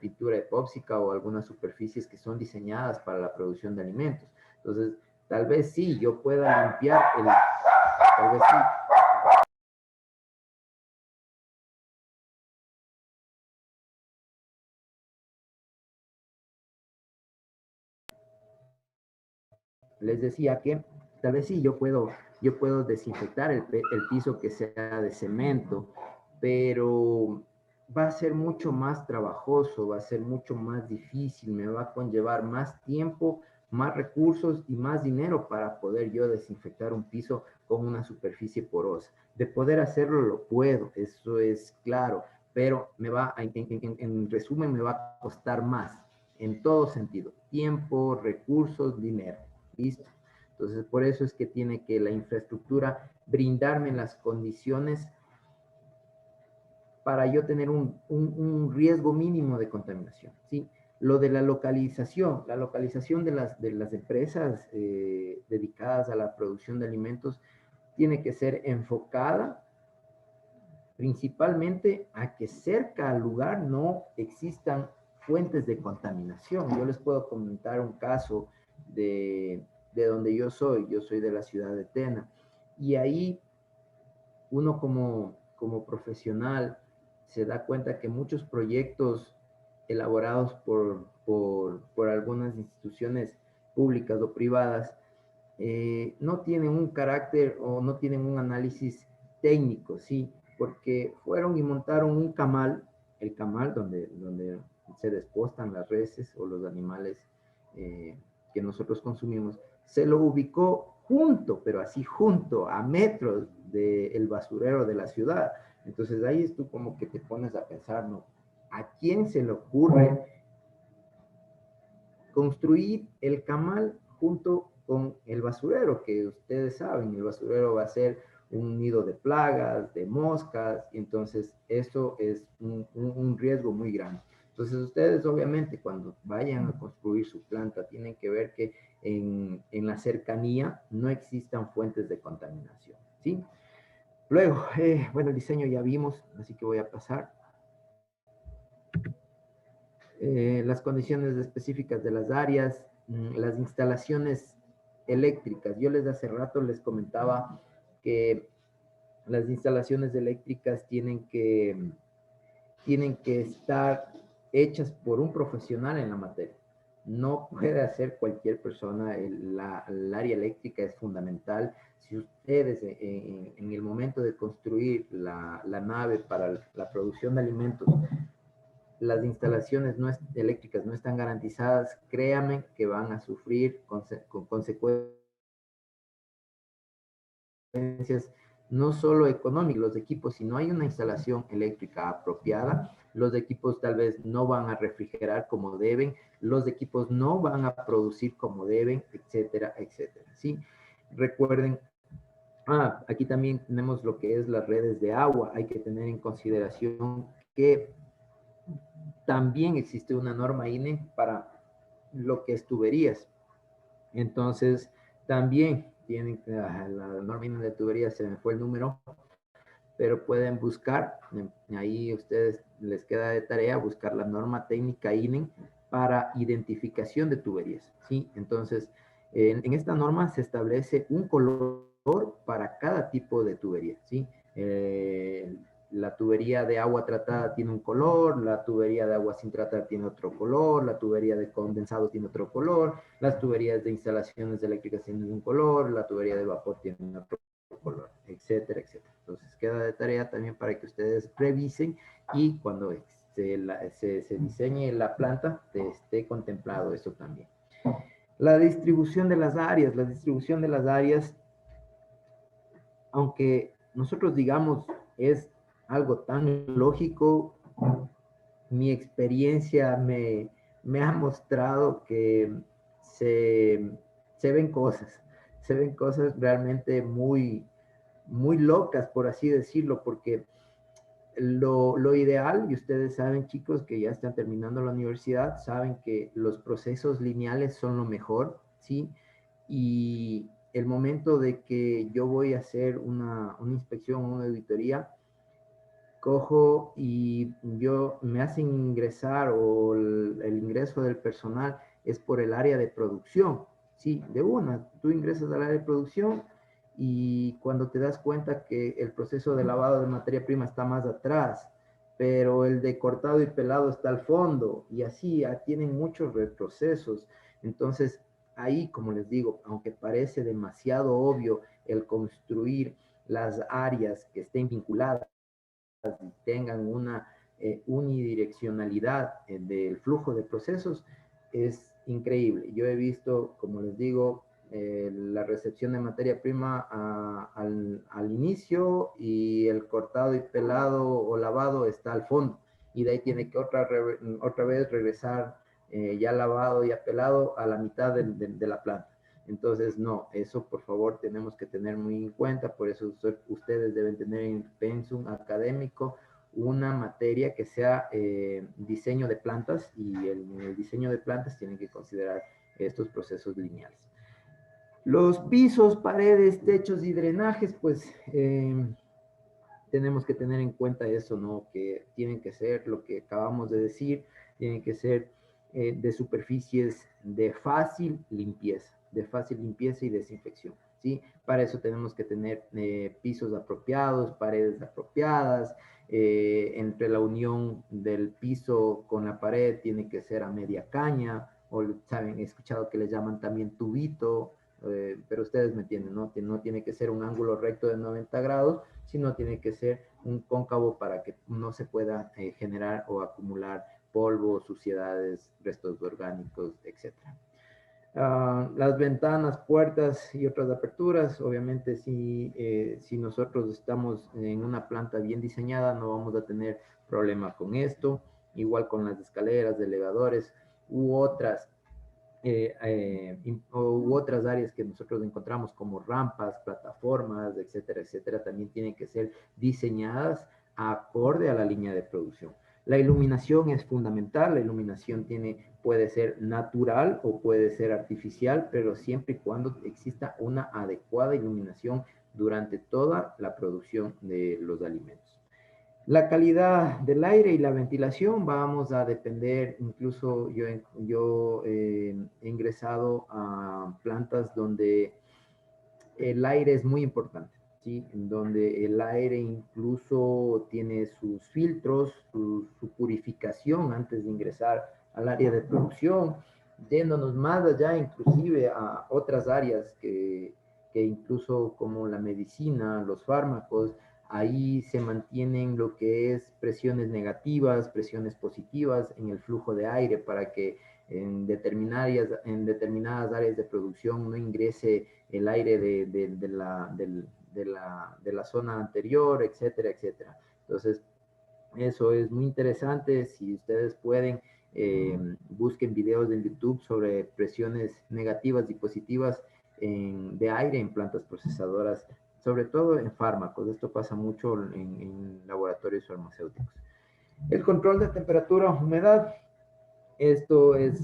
pintura epóxica o algunas superficies que son diseñadas para la producción de alimentos. Entonces, tal vez sí, yo pueda limpiar tal vez sí. Les decía que tal vez sí, yo puedo desinfectar el piso que sea de cemento, pero va a ser mucho más trabajoso, va a ser mucho más difícil, me va a conllevar más tiempo, más recursos y más dinero para poder yo desinfectar un piso con una superficie porosa. De poder hacerlo, lo puedo, eso es claro, pero en resumen, me va a costar más en todo sentido: tiempo, recursos, dinero. ¿Listo? Entonces, por eso es que tiene que la infraestructura brindarme las condiciones para yo tener un riesgo mínimo de contaminación, ¿sí? Lo de la localización de las empresas dedicadas a la producción de alimentos tiene que ser enfocada principalmente a que cerca al lugar no existan fuentes de contaminación. Yo les puedo comentar un caso de donde yo soy de la ciudad de Tena, y ahí uno como profesional se da cuenta que muchos proyectos elaborados por algunas instituciones públicas o privadas no tienen un carácter o no tienen un análisis técnico, ¿sí? Porque fueron y montaron un camal, el camal donde se despostan las reses o los animales que nosotros consumimos, se lo ubicó junto, pero así junto, a metros del basurero de la ciudad. Entonces ahí es tú como que te pones a pensar, ¿no? ¿A quién se le ocurre construir el camal junto con el basurero? Que ustedes saben, el basurero va a ser un nido de plagas, de moscas, y entonces eso es un riesgo muy grande. Entonces ustedes obviamente cuando vayan a construir su planta tienen que ver que en la cercanía no existan fuentes de contaminación, ¿sí? Luego, bueno, el diseño ya vimos, así que voy a pasar. Las condiciones específicas de las áreas, las instalaciones eléctricas. Yo hace rato les comentaba que las instalaciones eléctricas tienen que estar hechas por un profesional en la materia. No puede hacer cualquier persona. El área eléctrica es fundamental. Si ustedes en el momento de construir la nave para la producción de alimentos, las instalaciones eléctricas no están garantizadas, créanme que van a sufrir con consecuencias no solo económicas. Los equipos, si no hay una instalación eléctrica apropiada, los equipos tal vez no van a refrigerar como deben, los equipos no van a producir como deben, etcétera, etcétera. ¿Sí? Recuerden, aquí también tenemos lo que es las redes de agua. Hay que tener en consideración que también existe una norma INE para lo que es tuberías. Entonces, también tienen la norma INE de tuberías, se me fue el número, pero pueden buscar, ahí a ustedes les queda de tarea buscar la norma técnica INE para identificación de tuberías, ¿sí? Entonces, en esta norma se establece un color para cada tipo de tubería, ¿sí? La tubería de agua tratada tiene un color, la tubería de agua sin tratar tiene otro color, la tubería de condensado tiene otro color, las tuberías de instalaciones eléctricas tienen un color, la tubería de vapor tiene otro color, etcétera, etcétera. Entonces queda de tarea también para que ustedes revisen y cuando se diseñe la planta esté contemplado eso también. La distribución de las áreas, aunque nosotros digamos es algo tan lógico, mi experiencia me ha mostrado que se, se ven cosas realmente muy locas, por así decirlo, porque lo ideal, y ustedes saben, chicos, que ya están terminando la universidad, saben que los procesos lineales son lo mejor, ¿sí? Y el momento de que yo voy a hacer una inspección, una auditoría, cojo y yo me hacen ingresar o el ingreso del personal es por el área de producción, sí, de una, tú ingresas al área de producción y cuando te das cuenta que el proceso de lavado de materia prima está más atrás, pero el de cortado y pelado está al fondo y así tienen muchos retrocesos. Entonces, ahí, como les digo, aunque parece demasiado obvio el construir las áreas que estén vinculadas tengan una unidireccionalidad del flujo de procesos, es increíble. Yo he visto, como les digo, la recepción de materia prima al inicio y el cortado y pelado o lavado está al fondo. Y de ahí tiene que otra vez regresar ya lavado y apelado a la mitad de la planta. Entonces, no, eso por favor tenemos que tener muy en cuenta, por eso ustedes deben tener en pensum académico una materia que sea diseño de plantas y en el diseño de plantas tienen que considerar estos procesos lineales. Los pisos, paredes, techos y drenajes, pues tenemos que tener en cuenta eso, ¿no? Que tienen que ser lo que acabamos de decir, tienen que ser de superficies de fácil limpieza y desinfección, ¿sí? Para eso tenemos que tener pisos apropiados, paredes apropiadas, entre la unión del piso con la pared tiene que ser a media caña, o saben, he escuchado que le llaman también tubito, pero ustedes me entienden, ¿no? Que no tiene que ser un ángulo recto de 90 grados, sino tiene que ser un cóncavo para que no se pueda generar o acumular polvo, suciedades, restos orgánicos, etc. Las ventanas, puertas y otras aperturas, obviamente si nosotros estamos en una planta bien diseñada no vamos a tener problema con esto, igual con las escaleras, elevadores u otras u otras áreas que nosotros encontramos como rampas, plataformas, etcétera, etcétera, también tienen que ser diseñadas acorde a la línea de producción. La iluminación es fundamental, la iluminación puede ser natural o puede ser artificial, pero siempre y cuando exista una adecuada iluminación durante toda la producción de los alimentos. La calidad del aire y la ventilación vamos a depender, incluso yo he ingresado a plantas donde el aire es muy importante, ¿sí? En donde el aire incluso tiene sus filtros, su purificación antes de ingresar al área de producción, yéndonos más allá inclusive a otras áreas que incluso como la medicina, los fármacos, ahí se mantienen lo que es presiones negativas, presiones positivas en el flujo de aire para que en determinadas áreas de producción no ingrese el aire de la zona anterior, etcétera, etcétera. Entonces, eso es muy interesante. Si ustedes pueden, busquen videos en YouTube sobre presiones negativas y positivas de aire en plantas procesadoras, sobre todo en fármacos. Esto pasa mucho en laboratorios farmacéuticos. El control de temperatura, humedad, esto es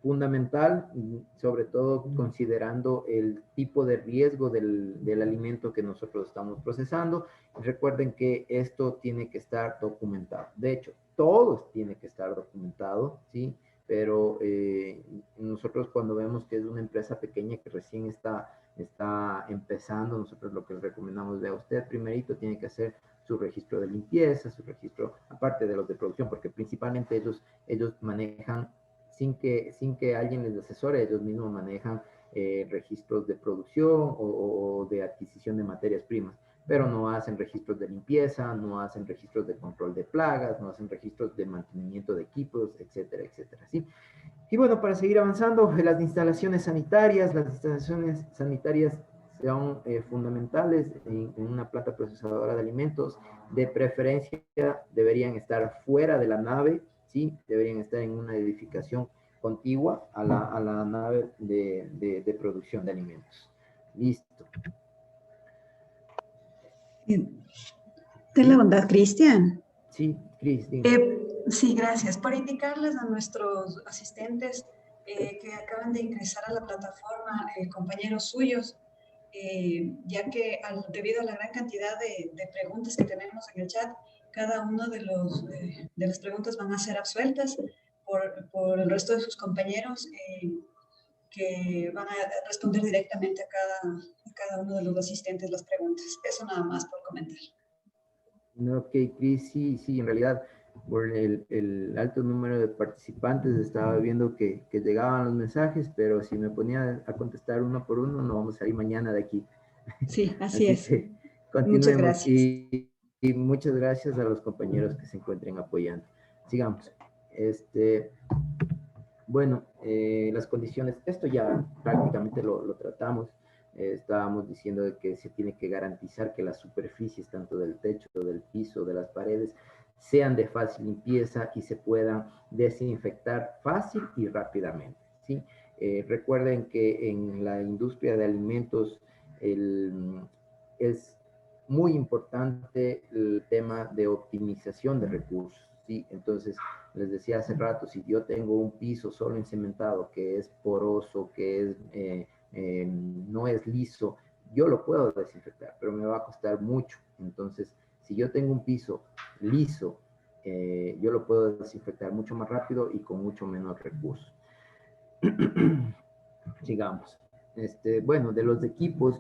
fundamental, sobre todo considerando el tipo de riesgo del alimento que nosotros estamos procesando. Recuerden que esto tiene que estar documentado. De hecho, todo tiene que estar documentado, ¿sí? Pero nosotros cuando vemos que es una empresa pequeña que recién está empezando, nosotros lo que les recomendamos de a usted primerito tiene que hacer su registro de limpieza, su registro, aparte de los de producción, porque principalmente ellos manejan sin que alguien les asesore, ellos mismos manejan registros de producción o de adquisición de materias primas, pero no hacen registros de limpieza, no hacen registros de control de plagas, no hacen registros de mantenimiento de equipos, etcétera, etcétera, ¿sí? Y bueno, para seguir avanzando, las instalaciones sanitarias son fundamentales en una planta procesadora de alimentos. De preferencia, deberían estar fuera de la nave, ¿sí? Deberían estar en una edificación contigua a la nave de producción de alimentos. Listo. Ten la ¿Sí? bondad, Cristian. Sí, Cris, dime. Sí, gracias. Por indicarles a nuestros asistentes que acaban de ingresar a la plataforma, compañeros suyos, debido a la gran cantidad de preguntas que tenemos en el chat, cada uno de las preguntas van a ser absueltas por el resto de sus compañeros que van a responder directamente a cada uno de los asistentes las preguntas. Eso nada más por comentar. Ok, Cris, sí, sí, en realidad, por el alto número de participantes, estaba viendo que llegaban los mensajes, pero si me ponía a contestar uno por uno, no vamos a ir mañana de aquí. Sí, así Así es. que Muchas continuemos gracias. y muchas gracias a los compañeros que se encuentren apoyando. Sigamos. Bueno, las condiciones, esto ya prácticamente lo tratamos. Estábamos diciendo de que se tiene que garantizar que las superficies, tanto del techo, del piso, de las paredes, sean de fácil limpieza y se puedan desinfectar fácil y rápidamente, ¿sí? Recuerden que en la industria de alimentos es muy importante el tema de optimización de recursos, ¿sí? Entonces, les decía hace rato, si yo tengo un piso solo encementado que es poroso, no es liso, yo lo puedo desinfectar, pero me va a costar mucho. Entonces, si yo tengo un piso liso, yo lo puedo desinfectar mucho más rápido y con mucho menos recursos. Sigamos. Bueno, de los equipos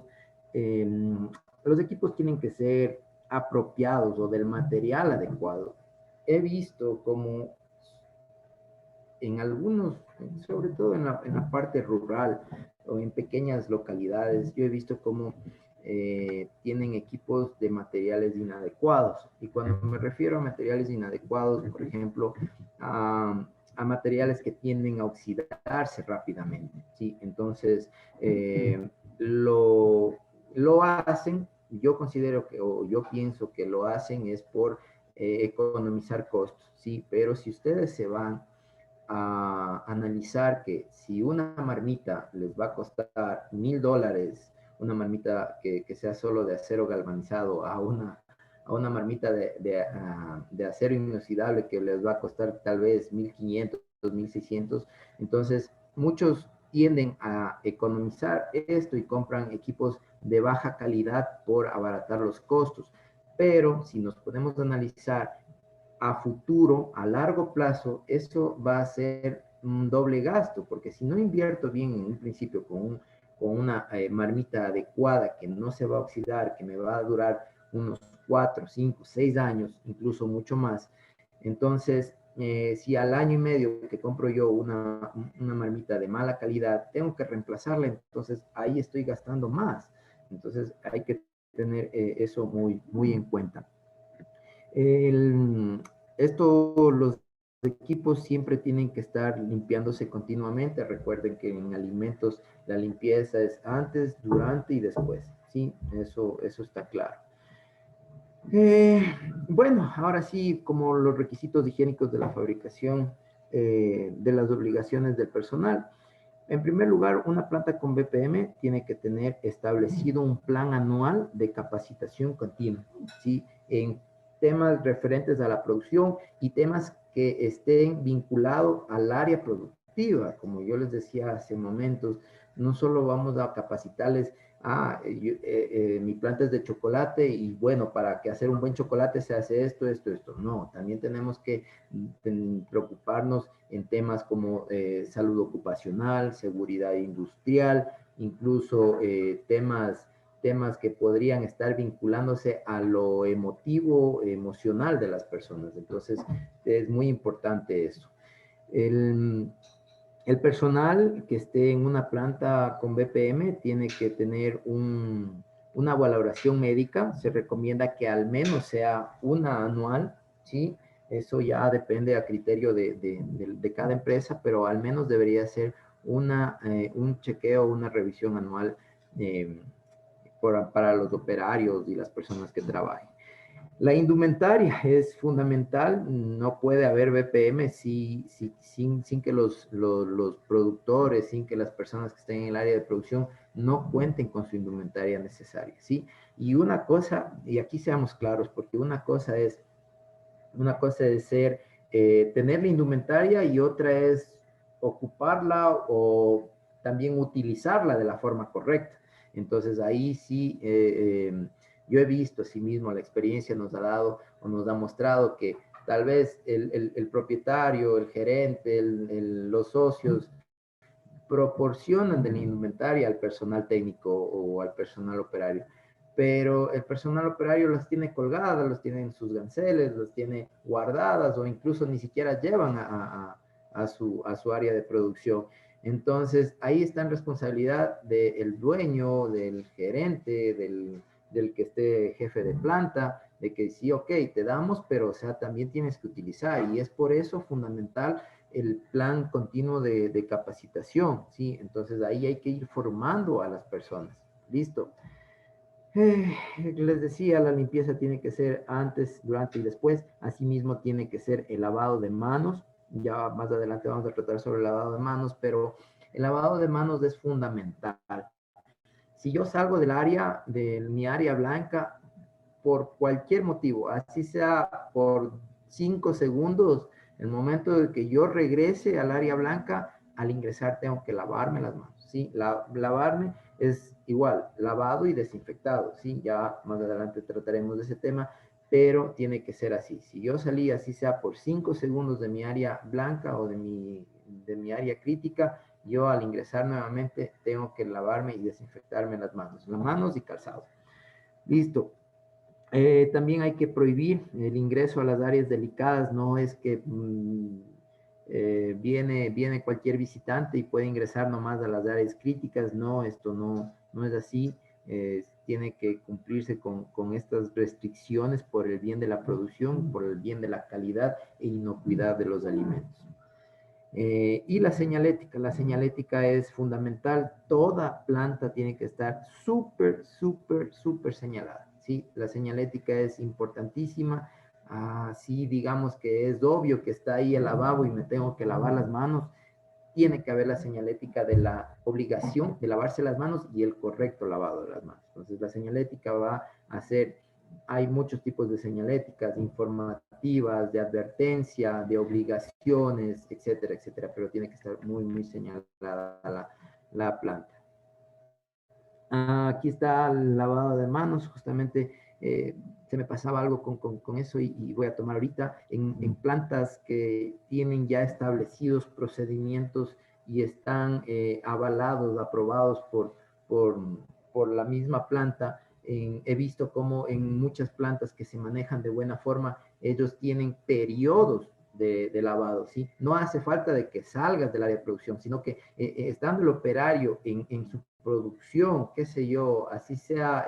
tienen que ser apropiados o del material adecuado. He visto como en algunos, sobre todo en la parte rural o en pequeñas localidades, yo he visto cómo tienen equipos de materiales inadecuados. Y cuando me refiero a materiales inadecuados, por ejemplo, a materiales que tienden a oxidarse rápidamente, ¿sí? Entonces, lo hacen, yo considero que, o yo pienso que lo hacen es por economizar costos, ¿sí? Pero si ustedes se van a analizar que si una marmita les va a costar $1,000, una marmita que sea solo de acero galvanizado a una marmita de acero inoxidable que les va a costar tal vez 1.500, 1.600. Entonces, muchos tienden a economizar esto y compran equipos de baja calidad por abaratar los costos. Pero si nos podemos analizar a futuro, a largo plazo, eso va a ser un doble gasto, porque si no invierto bien en un principio con una marmita adecuada que no se va a oxidar, que me va a durar unos 4, 5, 6 años, incluso mucho más, entonces si al año y medio que compro yo una marmita de mala calidad, tengo que reemplazarla, entonces ahí estoy gastando más. Entonces hay que tener eso muy, muy en cuenta. El, los equipos siempre tienen que estar limpiándose continuamente. Recuerden que en alimentos la limpieza es antes, durante y después. Sí, eso está claro. Bueno, ahora sí, como los requisitos higiénicos de la fabricación, de las obligaciones del personal. En primer lugar, una planta con BPM tiene que tener establecido un plan anual de capacitación continua, ¿sí? En temas referentes a la producción y temas que estén vinculados al área productiva. Como yo les decía hace momentos, no solo vamos a capacitarles, mi planta es de chocolate y bueno, para que hacer un buen chocolate se hace esto, esto, esto. No, también tenemos que preocuparnos en temas como salud ocupacional, seguridad industrial, incluso temas que podrían estar vinculándose a lo emotivo, emocional de las personas. Entonces, es muy importante eso. El personal que esté en una planta con BPM tiene que tener una valoración médica. Se recomienda que al menos sea una anual, ¿sí? Eso ya depende a criterio de cada empresa, pero al menos debería ser un chequeo, una revisión anual eh, para los operarios y las personas que trabajen. La indumentaria es fundamental, no puede haber BPM sin que los productores, sin que las personas que estén en el área de producción no cuenten con su indumentaria necesaria, ¿sí? Y una cosa, y aquí seamos claros, porque una cosa es tener la indumentaria y otra es ocuparla o también utilizarla de la forma correcta. Entonces ahí sí, yo he visto así mismo, la experiencia nos ha dado o nos ha mostrado que tal vez el propietario, el gerente, los socios proporcionan de la indumentaria al personal técnico o al personal operario, pero el personal operario las tiene colgadas, los tiene en sus ganceles, las tiene guardadas o incluso ni siquiera llevan a su área de producción. Entonces, ahí está en responsabilidad del dueño, del gerente, del que esté jefe de planta, de que sí, ok, te damos, pero o sea, también tienes que utilizar. Y es por eso fundamental el plan continuo de capacitación, ¿sí? Entonces ahí hay que ir formando a las personas. Listo. Les decía, la limpieza tiene que ser antes, durante y después. Asimismo, tiene que ser el lavado de manos. Ya más adelante vamos a tratar sobre el lavado de manos, pero el lavado de manos es fundamental. Si yo salgo de mi área blanca, por cualquier motivo, así sea por 5 segundos, el momento de que yo regrese al área blanca, al ingresar tengo que lavarme las manos, ¿sí? Lavarme es igual, lavado y desinfectado, ¿sí? Ya más adelante trataremos de ese tema, pero tiene que ser así. Si yo salí, así sea por 5 segundos de mi área blanca o de mi área crítica, yo al ingresar nuevamente tengo que lavarme y desinfectarme las manos y calzado. Listo. También hay que prohibir el ingreso a las áreas delicadas, no es que viene cualquier visitante y puede ingresar nomás a las áreas críticas, no, esto no es así, tiene que cumplirse con estas restricciones por el bien de la producción, por el bien de la calidad e inocuidad de los alimentos. Y la señalética es fundamental. Toda planta tiene que estar súper, súper, súper señalada. ¿Sí? La señalética es importantísima. Si digamos que es obvio que está ahí el lavabo y me tengo que lavar las manos, tiene que haber la señalética de la obligación de lavarse las manos y el correcto lavado de las manos. Entonces, la señalética va a ser hay muchos tipos de señaléticas, informativas, de advertencia, de obligaciones, etcétera, etcétera, pero tiene que estar muy, muy señalada la planta. Aquí está el lavado de manos, justamente se me pasaba algo con eso y voy a tomar ahorita. En plantas que tienen ya establecidos procedimientos y están avalados, aprobados por, por la misma planta, he visto como en muchas plantas que se manejan de buena forma, ellos tienen periodos de lavado, ¿sí? No hace falta de que salgas del área de producción, sino que estando el operario en su producción, qué sé yo, así sea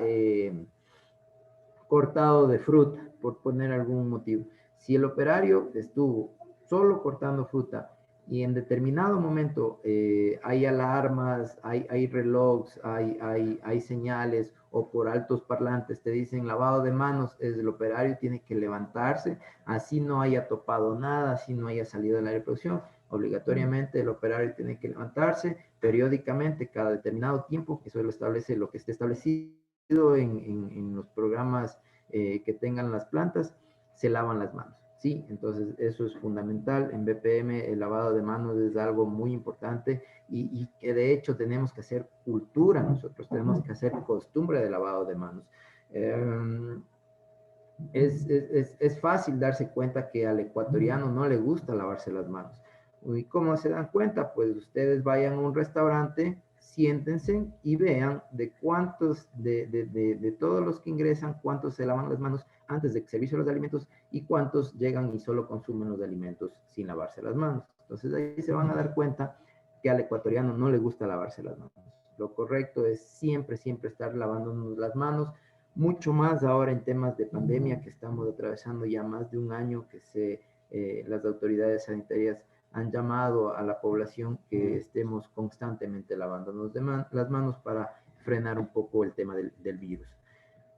cortado de fruta, por poner algún motivo. Si el operario estuvo solo cortando fruta y en determinado momento hay alarmas, hay relojes, hay señales o por altos parlantes te dicen lavado de manos, es el operario tiene que levantarse, así no haya topado nada, así no haya salido del área de producción, obligatoriamente el operario tiene que levantarse periódicamente cada determinado tiempo, que eso lo establece lo que esté establecido en los programas que tengan las plantas, se lavan las manos. Sí, entonces eso es fundamental. En BPM el lavado de manos es algo muy importante y que de hecho tenemos que hacer cultura, nosotros tenemos que hacer costumbre de lavado de manos. Es fácil darse cuenta que al ecuatoriano no le gusta lavarse las manos. ¿Y cómo se dan cuenta? Pues ustedes vayan a un restaurante, siéntense y vean de cuántos, de todos los que ingresan, cuántos se lavan las manos antes de servirse los alimentos y cuántos llegan y solo consumen los alimentos sin lavarse las manos. Entonces ahí se van a dar cuenta que al ecuatoriano no le gusta lavarse las manos. Lo correcto es siempre, siempre estar lavándonos las manos, mucho más ahora en temas de pandemia que estamos atravesando ya más de un año que las autoridades sanitarias han llamado a la población que estemos constantemente lavándonos las manos para frenar un poco el tema del virus.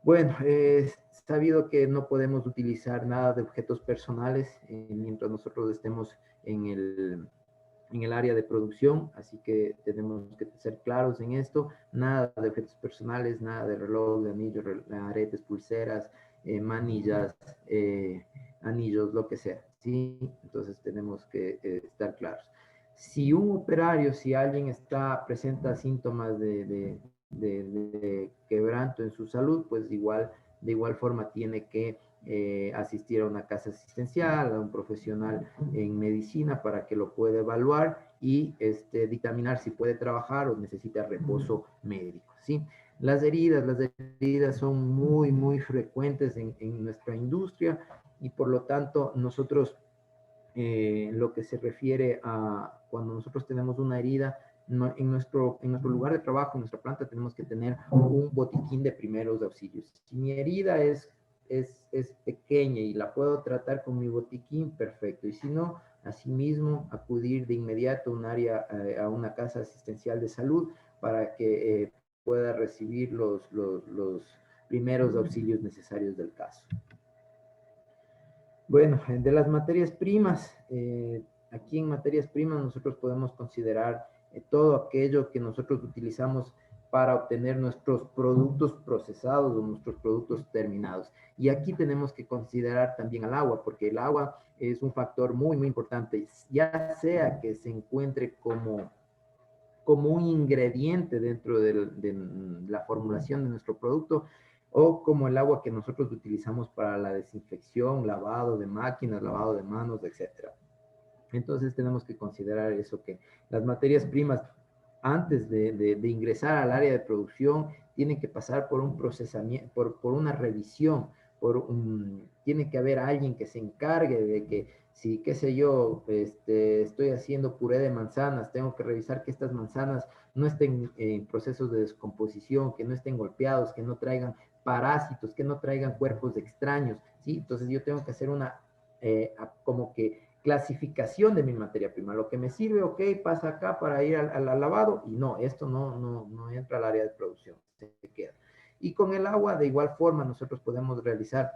Bueno, es sabido que no podemos utilizar nada de objetos personales mientras nosotros estemos en el área de producción, así que tenemos que ser claros en esto, nada de objetos personales, nada de reloj, de anillos, aretes, pulseras, manillas, anillos, lo que sea, ¿sí? Entonces tenemos que estar claros. Si un operario, si alguien presenta síntomas de quebranto en su salud, pues de igual forma tiene que asistir a una casa asistencial, a un profesional en medicina para que lo pueda evaluar y dictaminar si puede trabajar o necesita reposo médico, ¿sí? Las heridas son muy, muy frecuentes en nuestra industria y por lo tanto nosotros, lo que se refiere a cuando nosotros tenemos una herida, en nuestro lugar de trabajo, en nuestra planta, tenemos que tener un botiquín de primeros auxilios. Si mi herida es pequeña y la puedo tratar con mi botiquín, perfecto. Y si no, asimismo, acudir de inmediato a un área, a una casa asistencial de salud para que pueda recibir los primeros auxilios necesarios del caso. Bueno, de las materias primas, aquí en materias primas nosotros podemos considerar todo aquello que nosotros utilizamos para obtener nuestros productos procesados o nuestros productos terminados. Y aquí tenemos que considerar también al agua, porque el agua es un factor muy, muy importante, ya sea que se encuentre como un ingrediente dentro de la formulación de nuestro producto, o como el agua que nosotros utilizamos para la desinfección, lavado de máquinas, lavado de manos, etc. Entonces tenemos que considerar eso, que las materias primas antes de ingresar al área de producción tienen que pasar por un procesamiento, por una revisión, tiene que haber alguien que se encargue de que si, qué sé yo, estoy haciendo puré de manzanas, tengo que revisar que estas manzanas no estén en procesos de descomposición, que no estén golpeados, que no traigan parásitos, que no traigan cuerpos extraños, ¿sí? Entonces yo tengo que hacer una, como que clasificación de mi materia prima. Lo que me sirve, ok, pasa acá para ir al lavado, y no, esto no entra al área de producción, se queda. Y con el agua, de igual forma, nosotros podemos realizar,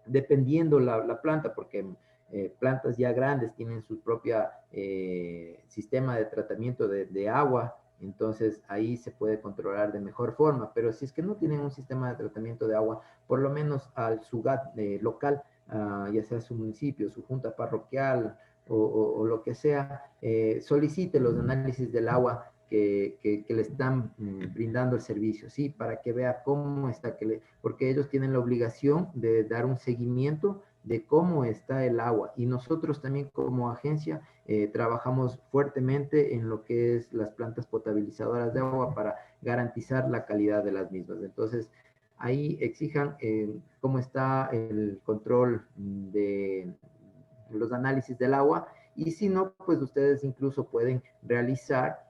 dependiendo la planta, porque plantas ya grandes tienen su propia sistema de tratamiento de agua, Entonces ahí se puede controlar de mejor forma, pero si es que no tienen un sistema de tratamiento de agua, por lo menos al SUGAT local, ya sea su municipio, su junta parroquial o lo que sea, solicite los análisis del agua que le están brindando el servicio, ¿sí? Para que vea cómo está, porque ellos tienen la obligación de dar un seguimiento de cómo está el agua. Y nosotros también como agencia trabajamos fuertemente en lo que es las plantas potabilizadoras de agua para garantizar la calidad de las mismas. Entonces, ahí exijan cómo está el control de los análisis del agua, y si no, pues ustedes incluso pueden realizar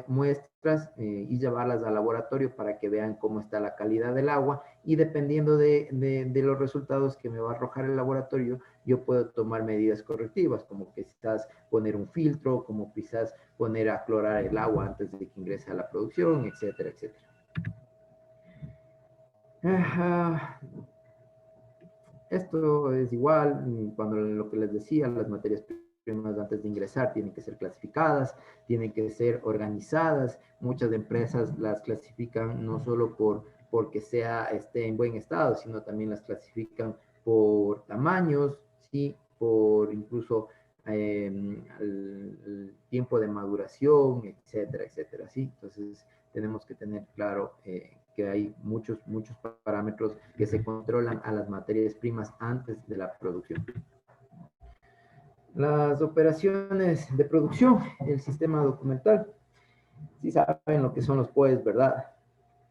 muestras y llevarlas al laboratorio para que vean cómo está la calidad del agua, y dependiendo de los resultados que me va a arrojar el laboratorio, yo puedo tomar medidas correctivas, como quizás poner un filtro, como quizás poner a clorar el agua antes de que ingrese a la producción, etcétera, etcétera. Esto es igual, cuando lo que les decía, las materias primas antes de ingresar tienen que ser clasificadas, tienen que ser organizadas. Muchas empresas las clasifican no solo porque esté en buen estado, sino también las clasifican por tamaños, ¿sí? Por incluso el tiempo de maduración, etcétera, etcétera, ¿sí? Entonces tenemos que tener claro que hay muchos parámetros que se controlan a las materias primas antes de la producción. Las operaciones de producción, el sistema documental. Sí saben lo que son los POEs, ¿verdad?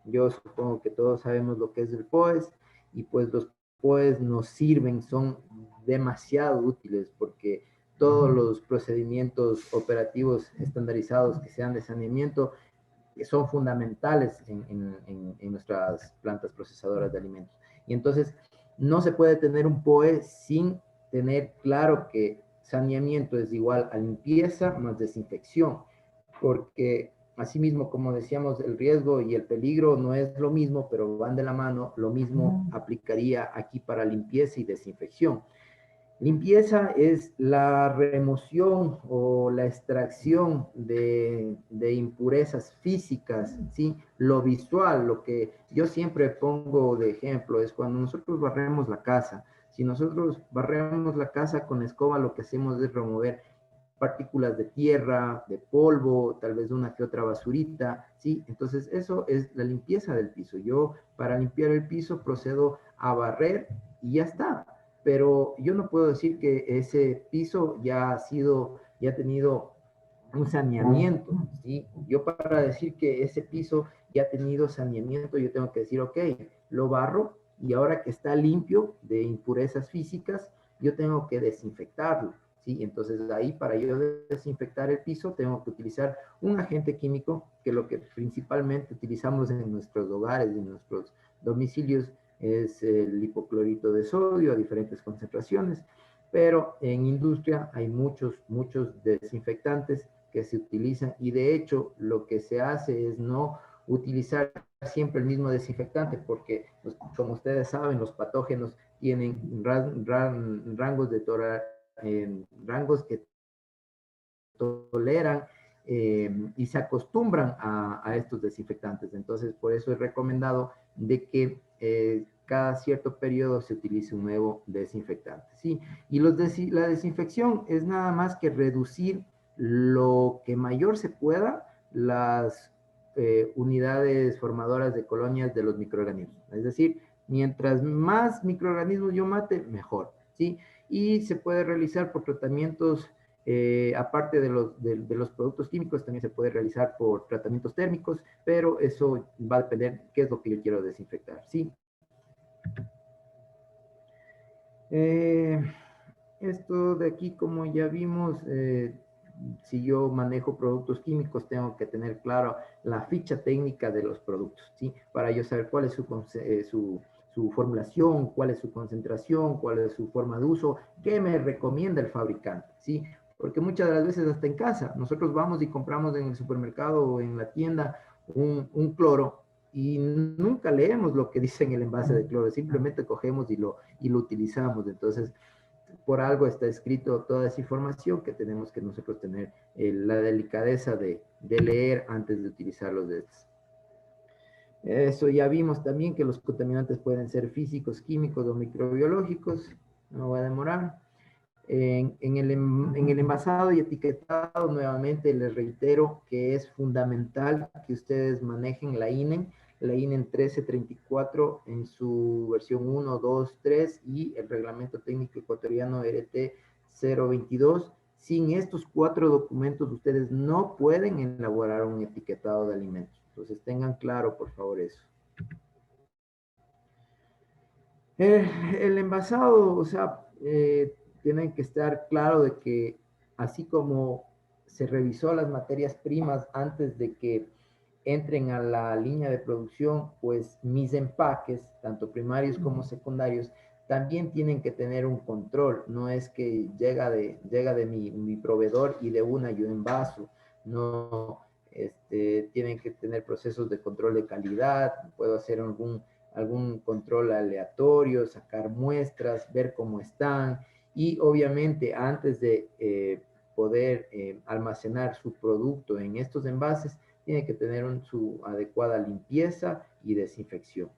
Yo supongo que todos sabemos lo que es el POEs, y pues los POEs nos sirven, son demasiado útiles porque todos los procedimientos operativos estandarizados que sean de saneamiento son fundamentales en nuestras plantas procesadoras de alimentos. Y entonces no se puede tener un POE sin tener claro que saneamiento es igual a limpieza más desinfección, porque asimismo, como decíamos, el riesgo y el peligro no es lo mismo, pero van de la mano. Lo mismo aplicaría aquí para limpieza y desinfección. Limpieza es la remoción o la extracción de impurezas físicas, ¿sí? Lo visual, lo que yo siempre pongo de ejemplo es cuando nosotros barremos la casa. Si nosotros barremos la casa con escoba, lo que hacemos es remover partículas de tierra, de polvo, tal vez una que otra basurita, ¿sí? Entonces eso es la limpieza del piso. Yo para limpiar el piso procedo a barrer y ya está. Pero yo no puedo decir que ese piso ya ha tenido un saneamiento, ¿sí? Yo para decir que ese piso ya ha tenido saneamiento, yo tengo que decir, ok, lo barro y ahora que está limpio de impurezas físicas, yo tengo que desinfectarlo, ¿sí? Entonces ahí para yo desinfectar el piso tengo que utilizar un agente químico, que lo que principalmente utilizamos en nuestros hogares, en nuestros domicilios, es el hipoclorito de sodio a diferentes concentraciones, pero en industria hay muchos desinfectantes que se utilizan, y de hecho lo que se hace es no utilizar siempre el mismo desinfectante, porque pues, como ustedes saben, los patógenos tienen rangos rangos que toleran y se acostumbran a estos desinfectantes. Entonces, por eso es recomendado de que cada cierto periodo se utilice un nuevo desinfectante, ¿sí? Y la desinfección es nada más que reducir lo que mayor se pueda las unidades formadoras de colonias de los microorganismos. Es decir, mientras más microorganismos yo mate, mejor, ¿sí? Y se puede realizar por tratamientos aparte de los productos químicos, también se puede realizar por tratamientos térmicos, pero eso va a depender qué es lo que yo quiero desinfectar, ¿sí? Esto de aquí, como ya vimos, si yo manejo productos químicos, tengo que tener claro la ficha técnica de los productos, ¿sí? Para yo saber cuál es su formulación, cuál es su concentración, cuál es su forma de uso, qué me recomienda el fabricante, ¿sí? Porque muchas de las veces hasta en casa, nosotros vamos y compramos en el supermercado o en la tienda un cloro, y nunca leemos lo que dice en el envase de cloro, simplemente cogemos y lo utilizamos. Entonces, por algo está escrito toda esa información que tenemos que nosotros tener la delicadeza de leer antes de utilizarlos de estos. Eso ya vimos también que los contaminantes pueden ser físicos, químicos o microbiológicos. No voy a demorar. En el envasado y etiquetado, nuevamente les reitero que es fundamental que ustedes manejen la INEN 1334 en su versión 1, 2, 3 y el reglamento técnico ecuatoriano RT 022. Sin estos 4 documentos ustedes no pueden elaborar un etiquetado de alimentos. Entonces tengan claro, por favor, eso. El envasado, o sea, tienen que estar claro de que así como se revisó las materias primas antes de que entren a la línea de producción, pues mis empaques, tanto primarios como secundarios, también tienen que tener un control. No es que llega de mi proveedor y de una yo envaso. No, tienen que tener procesos de control de calidad. Puedo hacer algún control aleatorio, sacar muestras, ver cómo están y obviamente antes de poder almacenar su producto en estos envases, tiene que tener su adecuada limpieza y desinfección.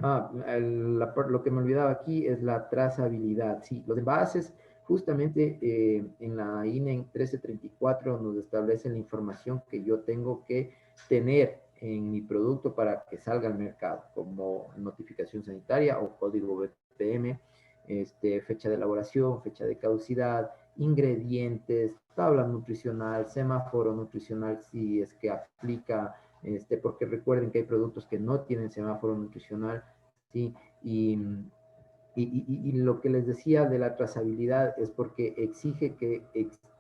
Lo que me olvidaba aquí es la trazabilidad. Sí, los envases, justamente en la INEN 1334 nos establece la información que yo tengo que tener en mi producto para que salga al mercado, como notificación sanitaria o código BPM, fecha de elaboración, fecha de caducidad, ingredientes, tabla nutricional, semáforo nutricional si es que aplica, porque recuerden que hay productos que no tienen semáforo nutricional, ¿sí? Y lo que les decía de la trazabilidad es porque exige que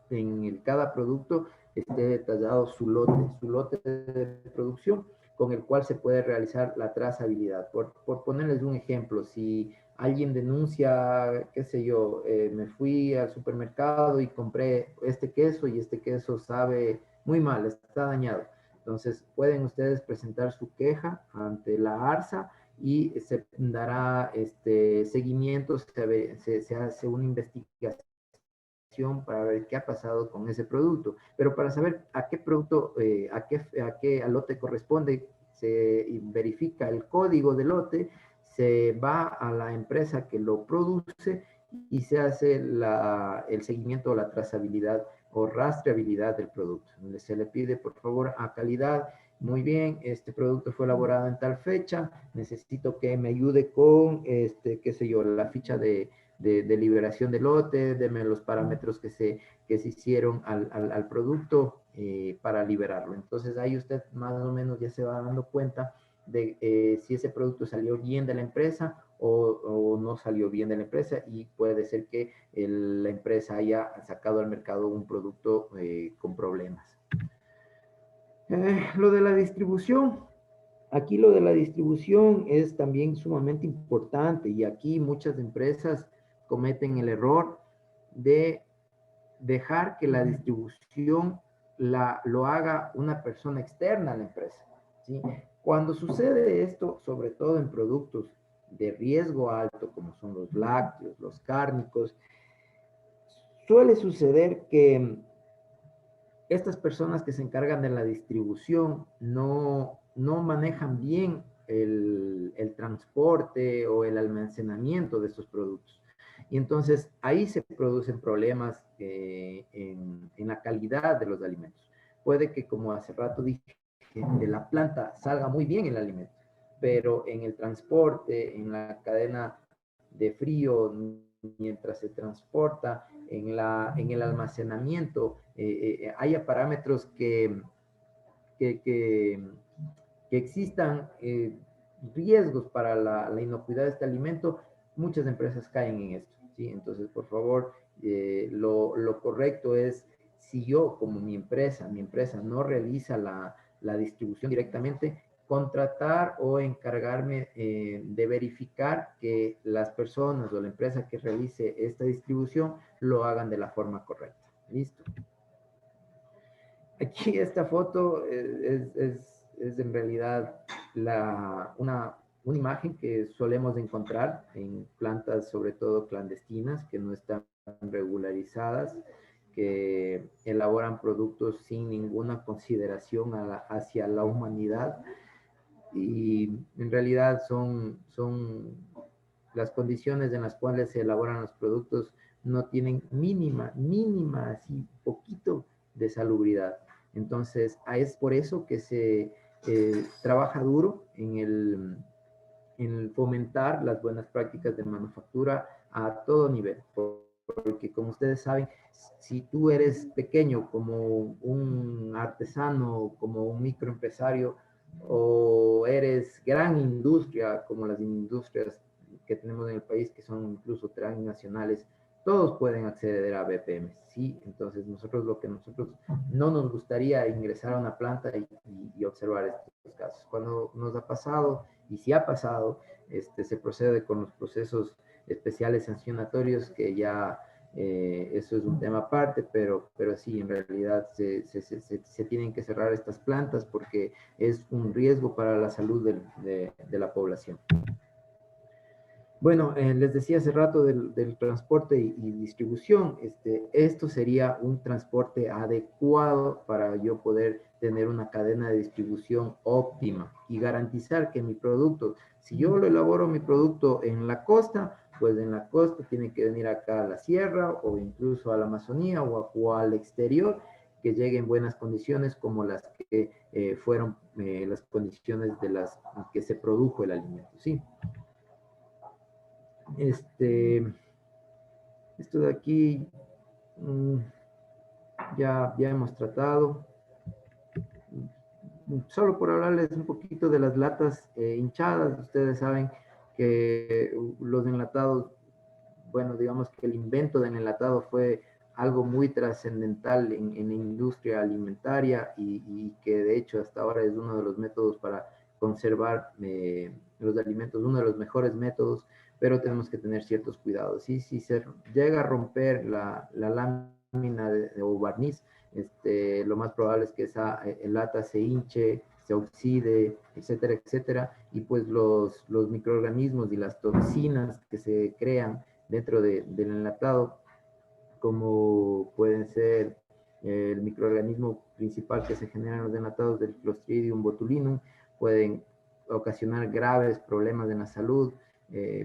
en cada producto esté detallado su lote de producción con el cual se puede realizar la trazabilidad. Por ponerles un ejemplo, si alguien denuncia, qué sé yo, me fui al supermercado y compré este queso y este queso sabe muy mal, está dañado. Entonces, pueden ustedes presentar su queja ante la ARSA y se dará seguimiento, se hace una investigación para ver qué ha pasado con ese producto. Pero para saber a qué producto, a qué lote corresponde, se verifica el código del lote, se va a la empresa que lo produce y se hace el seguimiento o la trazabilidad o rastreabilidad del producto. Se le pide, por favor, a calidad, muy bien, este producto fue elaborado en tal fecha, necesito que me ayude con, qué sé yo, la ficha de liberación de lote, deme los parámetros que se hicieron al producto para liberarlo. Entonces ahí usted más o menos ya se va dando cuenta de si ese producto salió bien de la empresa o no salió bien de la empresa y puede ser que la empresa haya sacado al mercado un producto con problemas. Lo de la distribución, aquí lo de la distribución es también sumamente importante y aquí muchas empresas cometen el error de dejar que la distribución lo haga una persona externa a la empresa, ¿sí? Cuando sucede esto, sobre todo en productos de riesgo alto, como son los lácteos, los cárnicos, suele suceder que estas personas que se encargan de la distribución no manejan bien el transporte o el almacenamiento de estos productos. Y entonces ahí se producen problemas en la calidad de los alimentos. Puede que, como hace rato dije, de la planta salga muy bien el alimento, pero en el transporte, en la cadena de frío, mientras se transporta, en el almacenamiento, haya parámetros que existan riesgos para la inocuidad de este alimento, muchas empresas caen en esto, ¿sí? Entonces, por favor, lo correcto es, si yo como mi empresa no realiza la distribución directamente, contratar o encargarme de verificar que las personas o la empresa que realice esta distribución lo hagan de la forma correcta. ¿Listo? Aquí esta foto es en realidad una imagen que solemos encontrar en plantas, sobre todo clandestinas, que no están regularizadas, que elaboran productos sin ninguna consideración hacia la humanidad, y en realidad son las condiciones en las cuales se elaboran los productos no tienen mínima, así poquito de salubridad. Entonces, es por eso que se trabaja duro en fomentar las buenas prácticas de manufactura a todo nivel. Porque como ustedes saben, si tú eres pequeño como un artesano, como un microempresario, o eres gran industria como las industrias que tenemos en el país, que son incluso transnacionales, todos pueden acceder a BPM, ¿sí? Entonces nosotros no nos gustaría ingresar a una planta y observar estos casos. Cuando nos ha pasado, y si ha pasado, se procede con los procesos especiales sancionatorios, que ya eso es un tema aparte, pero sí, en realidad se tienen que cerrar estas plantas porque es un riesgo para la salud de la población. Bueno, les decía hace rato del transporte y distribución. Esto sería un transporte adecuado para yo poder tener una cadena de distribución óptima y garantizar que mi producto, si yo lo elaboro mi producto en la costa, pues en la costa tiene que venir acá a la sierra o incluso a la Amazonía o al exterior, que llegue en buenas condiciones como las que fueron las condiciones de las que se produjo el alimento, ¿sí? Esto de aquí ya hemos tratado. Solo por hablarles un poquito de las latas hinchadas, ustedes saben que los enlatados, bueno, digamos que el invento del enlatado fue algo muy trascendental en la industria alimentaria y que de hecho hasta ahora es uno de los métodos para conservar los alimentos, uno de los mejores métodos, pero tenemos que tener ciertos cuidados. Y si se llega a romper la lámina o barniz, lo más probable es que esa lata se hinche, se oxide, etcétera, etcétera, y pues los microorganismos y las toxinas que se crean dentro del enlatado, como pueden ser el microorganismo principal que se genera en los enlatados del Clostridium botulinum, pueden ocasionar graves problemas en la salud,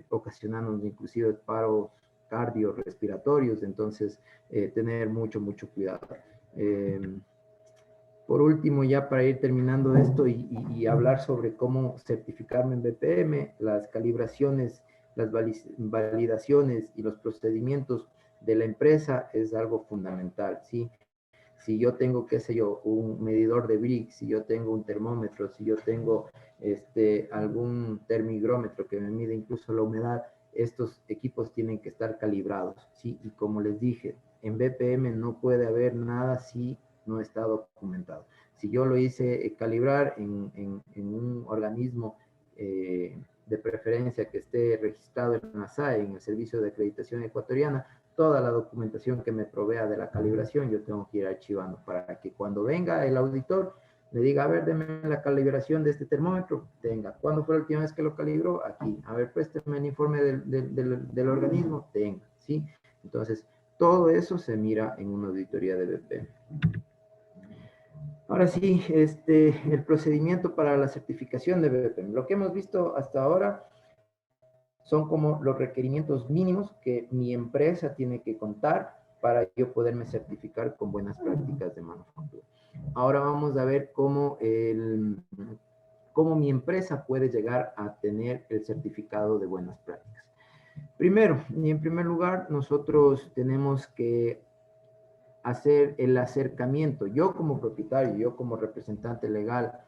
ocasionando inclusive paros cardiorrespiratorios. Entonces tener mucho cuidado. Por último, ya para ir terminando esto y hablar sobre cómo certificarme en BPM, las calibraciones, las validaciones y los procedimientos de la empresa es algo fundamental, ¿sí? Si yo tengo, qué sé yo, un medidor de Brix, si yo tengo un termómetro, si yo tengo algún termigrómetro que me mide incluso la humedad, estos equipos tienen que estar calibrados, ¿sí? Y como les dije, en BPM no puede haber nada si no está documentado. Si yo lo hice calibrar en un organismo de preferencia que esté registrado en la SAE, en el Servicio de Acreditación Ecuatoriana, toda la documentación que me provea de la calibración, yo tengo que ir archivando para que cuando venga el auditor le diga, a ver, deme la calibración de este termómetro, tenga. ¿Cuándo fue la última vez que lo calibró? Aquí. A ver, présteme el informe del organismo, tenga, ¿sí? Entonces, todo eso se mira en una auditoría de BP. Ahora sí, el procedimiento para la certificación de BPM. Lo que hemos visto hasta ahora son como los requerimientos mínimos que mi empresa tiene que contar para yo poderme certificar con buenas prácticas de manufactura. Ahora vamos a ver cómo mi empresa puede llegar a tener el certificado de buenas prácticas. Primero, y en primer lugar, nosotros tenemos que hacer el acercamiento. Yo como propietario, yo como representante legal,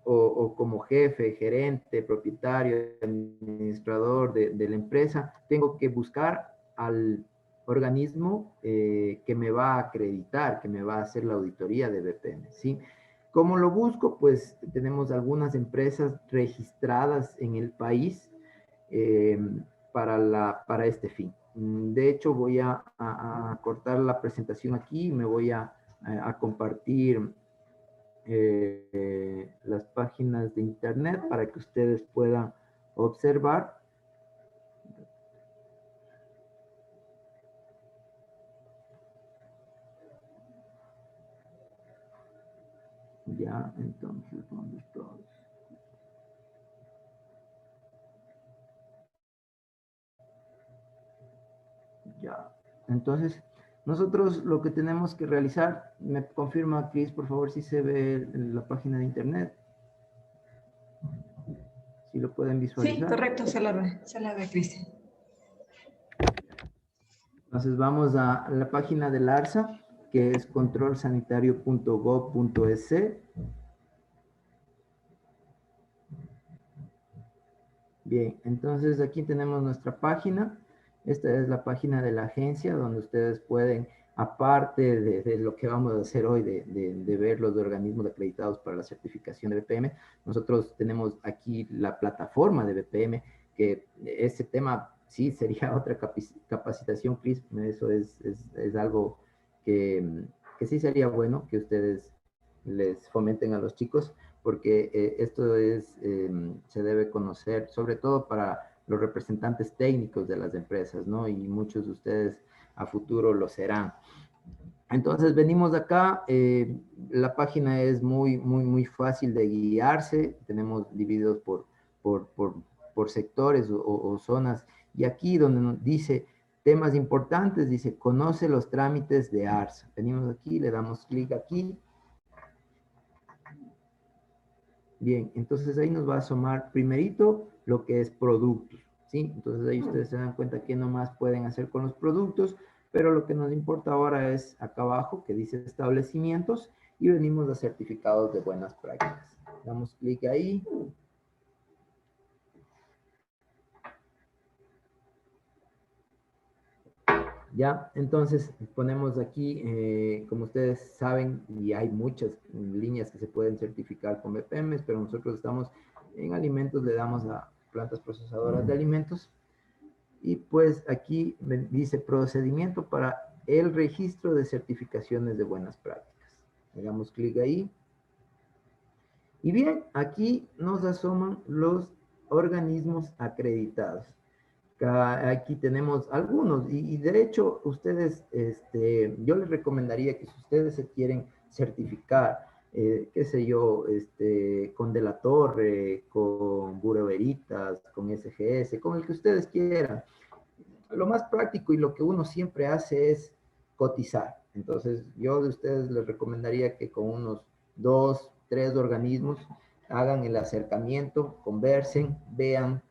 o como jefe, gerente, propietario, administrador de la empresa, tengo que buscar al organismo que me va a acreditar, que me va a hacer la auditoría de BPM, ¿sí? ¿Cómo lo busco? Pues tenemos algunas empresas registradas en el país para este fin. De hecho, voy a cortar la presentación aquí, me voy a compartir las páginas de internet para que ustedes puedan observar. Ya, entonces, ¿dónde está? Ya, entonces, nosotros lo que tenemos que realizar, me confirma, Cris, por favor, si se ve la página de internet, si lo pueden Sí, visualizar. correcto, se la ve, Cristian. Entonces, vamos a la página del ARSA, que es controlsanitario.gov.es. Bien, entonces aquí tenemos nuestra página. Esta es la página de la agencia donde ustedes pueden, aparte de lo que vamos a hacer hoy, de ver los organismos acreditados para la certificación de BPM, nosotros tenemos aquí la plataforma de BPM, que ese tema sí sería otra capacitación, Chris. Eso es algo que sí sería bueno que ustedes les fomenten a los chicos, porque esto se debe conocer, sobre todo para los representantes técnicos de las empresas, ¿no? Y muchos de ustedes a futuro lo serán. Entonces, venimos acá, la página es muy fácil de guiarse, tenemos divididos por sectores o zonas, y aquí donde nos dice temas importantes, dice, conoce los trámites de ARSA. Venimos aquí, le damos clic aquí. Bien, entonces ahí nos va a asomar primerito lo que es productos, ¿sí? Entonces ahí ustedes se dan cuenta que no más pueden hacer con los productos, pero lo que nos importa ahora es acá abajo que dice establecimientos y venimos a certificados de buenas prácticas. Damos clic ahí. Ya, entonces ponemos aquí, como ustedes saben, y hay muchas líneas que se pueden certificar con BPMs, pero nosotros estamos en alimentos, le damos a plantas procesadoras de alimentos. Y pues aquí dice procedimiento para el registro de certificaciones de buenas prácticas. Le damos clic ahí. Y bien, aquí nos asoman los organismos acreditados. Aquí tenemos algunos y de hecho ustedes, yo les recomendaría que si ustedes se quieren certificar, qué sé yo, con De la Torre, con Bureau Veritas, con SGS, con el que ustedes quieran, lo más práctico y lo que uno siempre hace es cotizar. Entonces, yo de ustedes les recomendaría que con unos 2, 3 organismos hagan el acercamiento, conversen, vean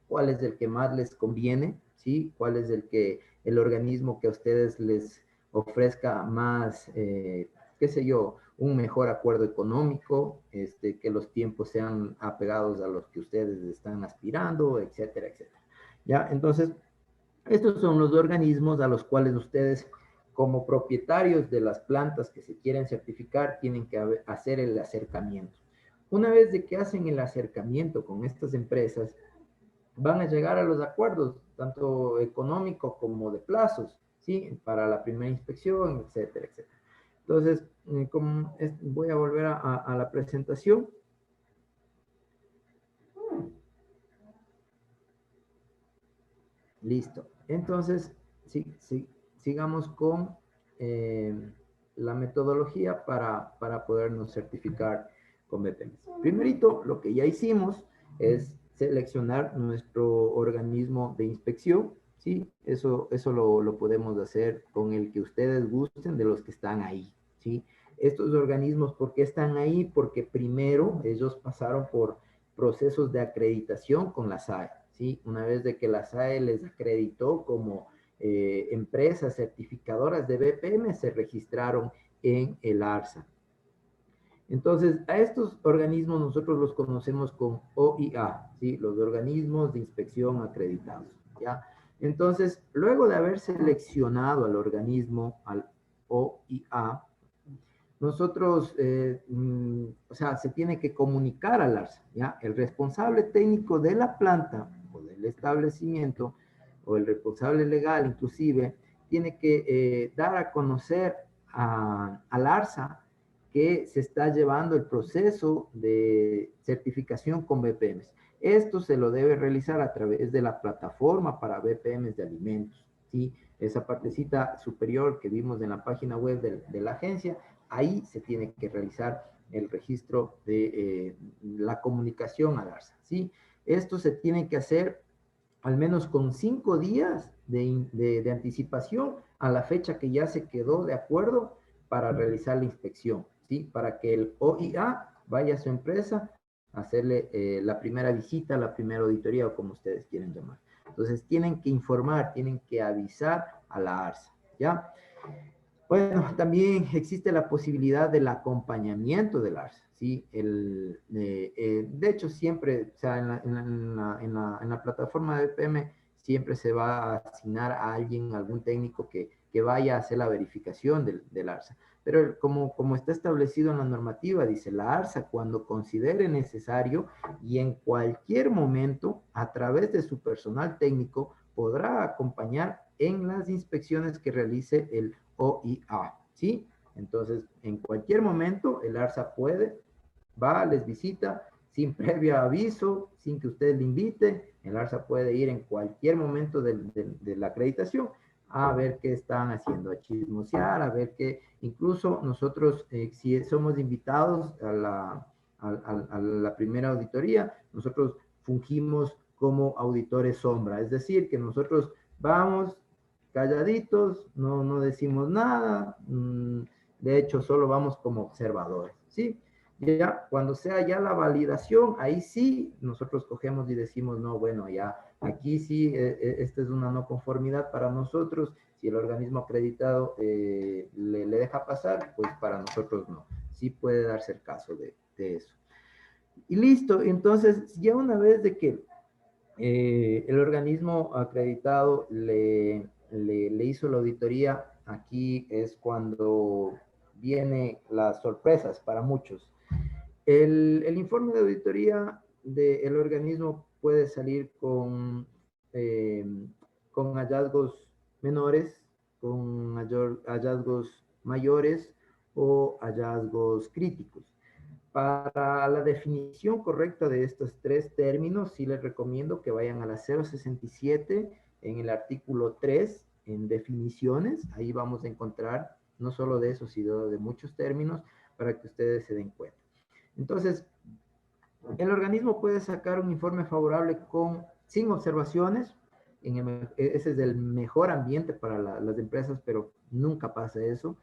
cuál es el que más les conviene, ¿sí? Cuál es el organismo que a ustedes les ofrezca más, qué sé yo, un mejor acuerdo económico, que los tiempos sean apegados a los que ustedes están aspirando, etcétera, etcétera. ¿Ya? Entonces, estos son los organismos a los cuales ustedes, como propietarios de las plantas que se quieren certificar, tienen que hacer el acercamiento. Una vez de que hacen el acercamiento con estas empresas, van a llegar a los acuerdos, tanto económico como de plazos, ¿sí? Para la primera inspección, etcétera, etcétera. Entonces, voy a volver a la presentación. Listo. Entonces, sigamos con la metodología para podernos certificar con BPMs. Primerito, lo que ya hicimos es seleccionar nuestro organismo de inspección, ¿sí? Eso lo podemos hacer con el que ustedes gusten de los que están ahí, ¿sí? Estos organismos, ¿por qué están ahí? Porque primero ellos pasaron por procesos de acreditación con la SAE, ¿sí? Una vez de que la SAE les acreditó como empresas certificadoras de BPM, se registraron en el ARSA. Entonces, a estos organismos nosotros los conocemos con OIA, ¿sí? Los organismos de inspección acreditados, ¿ya? Entonces, luego de haber seleccionado al organismo, al OIA, nosotros, o sea, se tiene que comunicar al ARSA, ¿ya? El responsable técnico de la planta o del establecimiento, o el responsable legal inclusive, tiene que dar a conocer al ARSA que se está llevando el proceso de certificación con BPMs. Esto se lo debe realizar a través de la plataforma para BPMs de alimentos, ¿sí? Esa partecita superior que vimos en la página web de la agencia, ahí se tiene que realizar el registro de la comunicación al ARSA, ¿sí? Esto se tiene que hacer al menos con 5 días de anticipación a la fecha que ya se quedó de acuerdo para realizar la inspección, ¿sí? Para que el OIA vaya a su empresa a hacerle la primera visita, la primera auditoría o como ustedes quieren llamar. Entonces tienen que informar, tienen que avisar a la ARSA, ¿ya? Bueno, también existe la posibilidad del acompañamiento del ARSA, ¿sí? De hecho, siempre, o sea, en la plataforma de BPM siempre se va a asignar a alguien, algún técnico que vaya a hacer la verificación del ARSA. Pero como está establecido en la normativa, dice la ARSA cuando considere necesario y en cualquier momento, a través de su personal técnico, podrá acompañar en las inspecciones que realice el OIA, ¿sí? Entonces, en cualquier momento, el ARSA puede, va, les visita, sin previo aviso, sin que usted le invite, el ARSA puede ir en cualquier momento de la acreditación a ver qué están haciendo, a chismosear, a ver qué, incluso nosotros, si somos invitados a la primera auditoría, nosotros fungimos como auditores sombra, es decir, que nosotros vamos calladitos, no decimos nada, de hecho solo vamos como observadores, ¿sí? Ya cuando sea ya la validación, ahí sí nosotros cogemos y decimos, no, bueno, ya aquí sí, esta es una no conformidad para nosotros, si el organismo acreditado le deja pasar, pues para nosotros no, sí puede darse el caso de eso. Y listo, entonces ya una vez de que el organismo acreditado le hizo la auditoría, aquí es cuando vienen las sorpresas para muchos. El informe de auditoría del organismo puede salir eh, con hallazgos menores, con hallazgos mayores o hallazgos críticos. Para la definición correcta de estos tres términos, sí les recomiendo que vayan a la 067 en el artículo 3, en definiciones. Ahí vamos a encontrar no solo de eso, sino de muchos términos para que ustedes se den cuenta. Entonces, el organismo puede sacar un informe favorable sin observaciones. Ese es el mejor ambiente para las empresas, pero nunca pasa eso.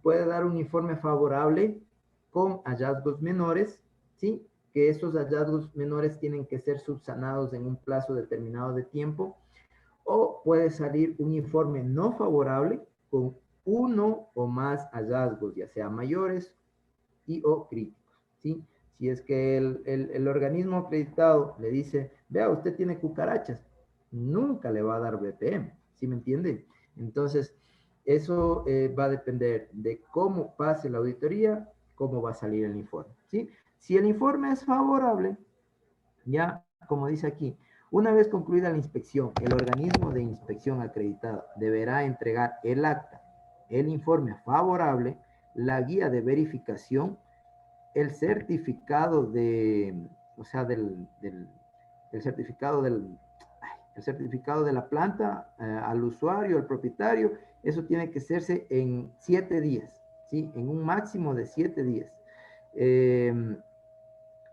Puede dar un informe favorable con hallazgos menores, ¿sí? Que esos hallazgos menores tienen que ser subsanados en un plazo determinado de tiempo. O puede salir un informe no favorable con uno o más hallazgos, ya sea mayores o críticos, ¿sí? Si es que el organismo acreditado le dice, vea, usted tiene cucarachas, nunca le va a dar BPM, ¿sí me entiende? Entonces, eso va a depender de cómo pase la auditoría, cómo va a salir el informe, ¿sí? Si el informe es favorable, ya, como dice aquí, una vez concluida la inspección, el organismo de inspección acreditado deberá entregar el acta, el informe favorable, la guía de verificación, el certificado o sea, el certificado el certificado de la planta al usuario, al propietario, eso tiene que hacerse en 7 días, ¿sí? En un máximo de 7 días.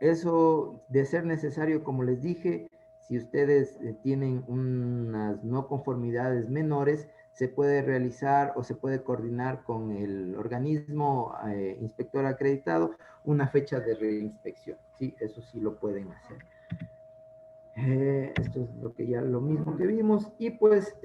Eso, de ser necesario, como les dije, si ustedes tienen unas no conformidades menores, se puede realizar o se puede coordinar con el organismo inspector acreditado una fecha de reinspección. Sí, eso sí lo pueden hacer. Esto es lo mismo que vimos. Y pues,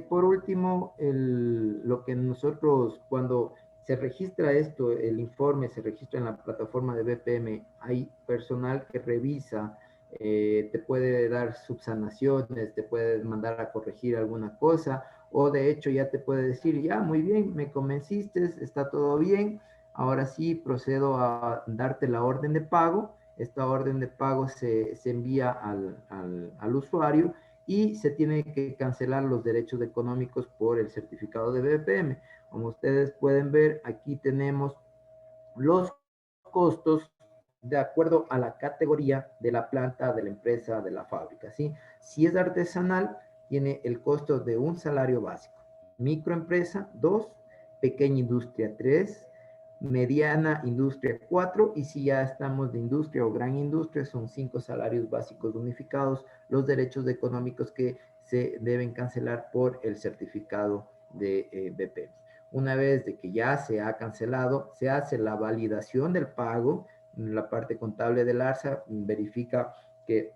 por último, lo que nosotros, cuando se registra esto, el informe se registra en la plataforma de BPM, hay personal que revisa, te puede dar subsanaciones, te puede mandar a corregir alguna cosa, o de hecho ya te puede decir, ya, muy bien, me convenciste, está todo bien, ahora sí procedo a darte la orden de pago. Esta orden de pago se envía al usuario y se tiene que cancelar los derechos económicos por el certificado de BPM. Como ustedes pueden ver, aquí tenemos los costos de acuerdo a la categoría de la planta, de la empresa, de la fábrica, ¿sí? Si es artesanal, tiene el costo de un salario básico. Microempresa, 2. Pequeña industria, 3. Mediana industria, 4. Y si ya estamos de industria o gran industria, son 5 salarios básicos unificados, los derechos económicos que se deben cancelar por el certificado de BPM. Una vez de que ya se ha cancelado, se hace la validación del pago. La parte contable del ARSA verifica que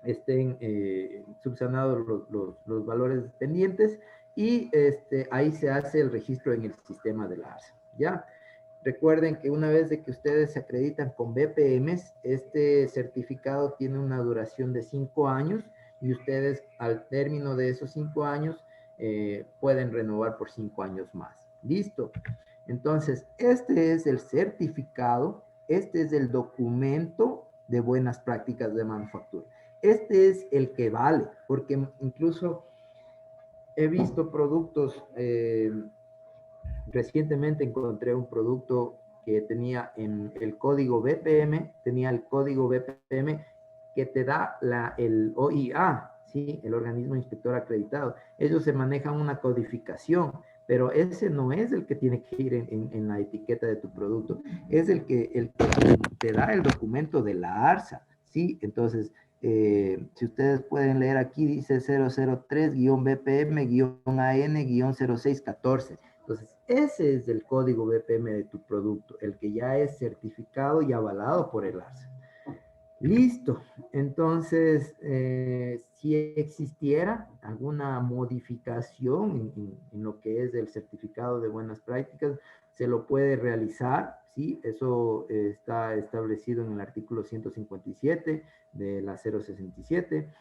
estén subsanados los valores pendientes y ahí se hace el registro en el sistema del ARSA, ¿ya? Recuerden que una vez de que ustedes se acreditan con BPMs, este certificado tiene una duración de 5 años y ustedes al término de esos 5 años pueden renovar por 5 años más. ¿Listo? Entonces, este es el certificado, este es el documento de buenas prácticas de manufactura. Este es el que vale, porque incluso he visto productos, recientemente encontré un producto que tenía en el código BPM, tenía el código BPM que te da el OIA, ¿sí? El organismo inspector acreditado. Ellos se manejan una codificación, pero ese no es el que tiene que ir en la etiqueta de tu producto, es el que te da el documento de la ARSA, ¿sí? Entonces, si ustedes pueden leer aquí, dice 003-BPM-AN-0614. Entonces, ese es el código BPM de tu producto, el que ya es certificado y avalado por el ARSA. Listo. Entonces, si existiera alguna modificación en lo que es el certificado de buenas prácticas, se lo puede realizar, ¿sí? Eso está establecido en el artículo 157 de la 067.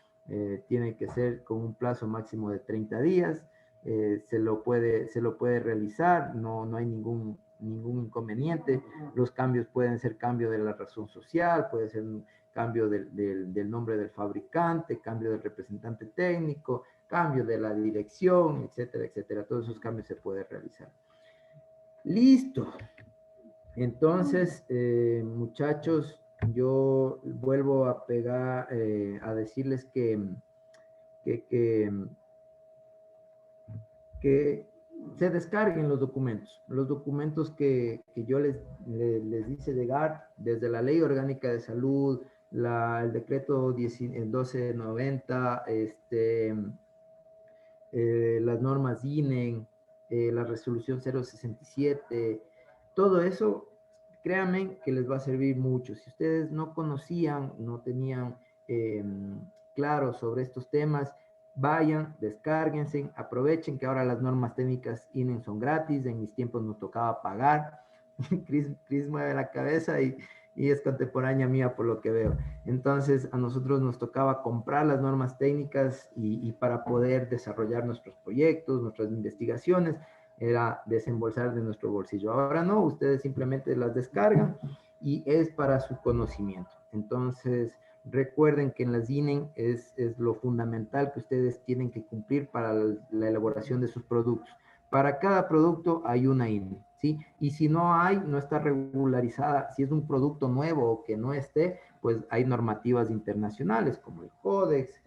Tiene que ser con un plazo máximo de 30 días. Se lo puede realizar, no hay ningún inconveniente. Los cambios pueden ser cambio de la razón social, puede ser un cambio del nombre del fabricante, cambio del representante técnico, cambio de la dirección, etcétera, etcétera. Todos esos cambios se pueden realizar. Listo. Entonces, muchachos, yo vuelvo a pegar, a decirles que se descarguen los documentos que yo les hice llegar, desde la Ley Orgánica de Salud, el decreto 1290, las normas INEN, la resolución 067, todo eso, créanme que les va a servir mucho. Si ustedes no conocían, no tenían claro sobre estos temas, vayan, descárguense, aprovechen que ahora las normas técnicas INEN son gratis, en mis tiempos nos tocaba pagar. Cris mueve la cabeza y es contemporánea mía por lo que veo. Entonces a nosotros nos tocaba comprar las normas técnicas y para poder desarrollar nuestros proyectos, nuestras investigaciones, era desembolsar de nuestro bolsillo. Ahora no, ustedes simplemente las descargan y es para su conocimiento. Entonces, recuerden que en las INEN es lo fundamental que ustedes tienen que cumplir para la elaboración de sus productos. Para cada producto hay una INEN, ¿sí? Y si no hay, no está regularizada, si es un producto nuevo o que no esté, pues hay normativas internacionales como el Códex,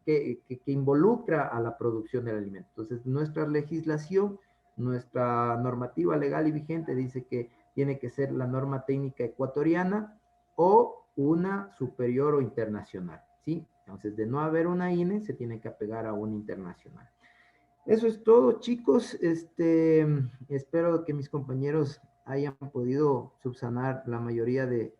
que involucra a la producción del alimento. Entonces, nuestra legislación, nuestra normativa legal y vigente dice que tiene que ser la norma técnica ecuatoriana o una superior o internacional, ¿sí? Entonces, de no haber una INE, se tiene que apegar a una internacional. Eso es todo, chicos. Espero que mis compañeros hayan podido subsanar la mayoría de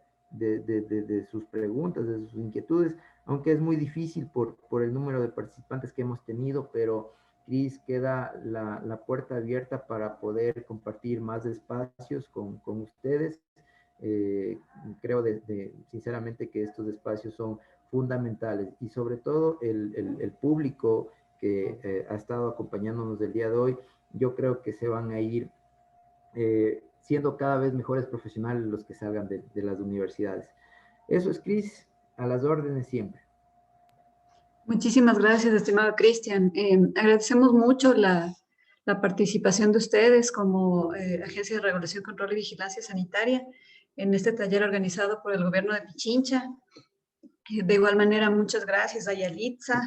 sus preguntas, de sus inquietudes, aunque es muy difícil por el número de participantes que hemos tenido, pero Cris, queda la puerta abierta para poder compartir más espacios con ustedes. Creo sinceramente que estos espacios son fundamentales y sobre todo el público que ha estado acompañándonos del día de hoy, yo creo que se van a ir siendo cada vez mejores profesionales los que salgan de las universidades. Eso es, Cris, a las órdenes siempre. Muchísimas gracias, estimado Cristian. Agradecemos mucho la participación de ustedes como Agencia de Regulación, Control y Vigilancia Sanitaria. en este taller organizado por el gobierno de Pichincha. De igual manera, muchas gracias a Yalitza,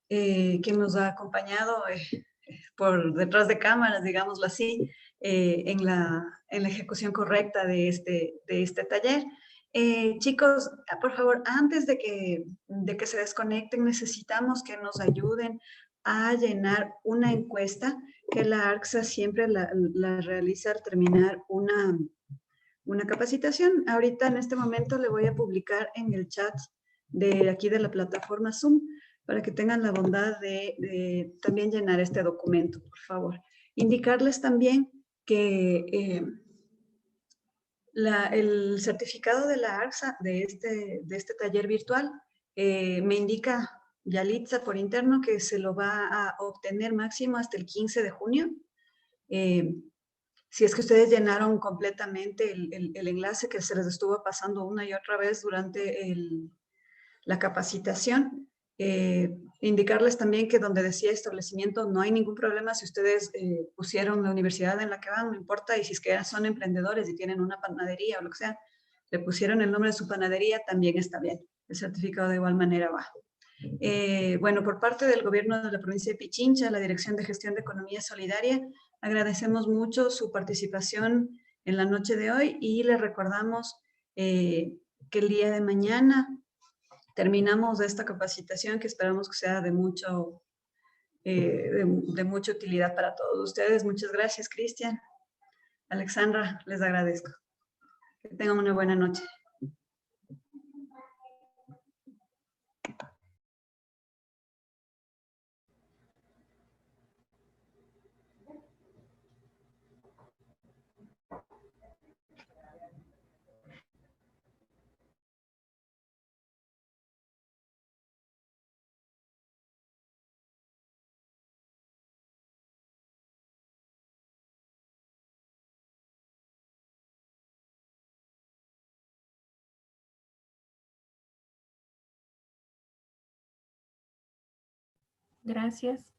que nos ha acompañado por detrás de cámaras, digámoslo así, en la ejecución correcta de este taller. Chicos, por favor, antes de que se desconecten, necesitamos que nos ayuden a llenar una encuesta que la ARCSA siempre la realiza al terminar una capacitación. Ahorita en este momento le voy a publicar en el chat de aquí de la plataforma Zoom para que tengan la bondad de también llenar este documento, por favor. Indicarles también que el certificado de la ARCSA de este taller virtual me indica Yalitza por interno que se lo va a obtener máximo hasta el 15 de junio. Si es que ustedes llenaron completamente el enlace que se les estuvo pasando una y otra vez durante la capacitación, indicarles también que donde decía establecimiento no hay ningún problema si ustedes pusieron la universidad en la que van, no importa, y si es que son emprendedores y tienen una panadería o lo que sea, le pusieron el nombre de su panadería, también está bien. El certificado de igual manera va. Bueno, por parte del gobierno de la provincia de Pichincha, la Dirección de Gestión de Economía Solidaria, agradecemos mucho su participación en la noche de hoy y les recordamos que el día de mañana terminamos esta capacitación que esperamos que sea de mucha utilidad para todos ustedes. Muchas gracias, Cristian. Alexandra, les agradezco. Que tengan una buena noche. Gracias.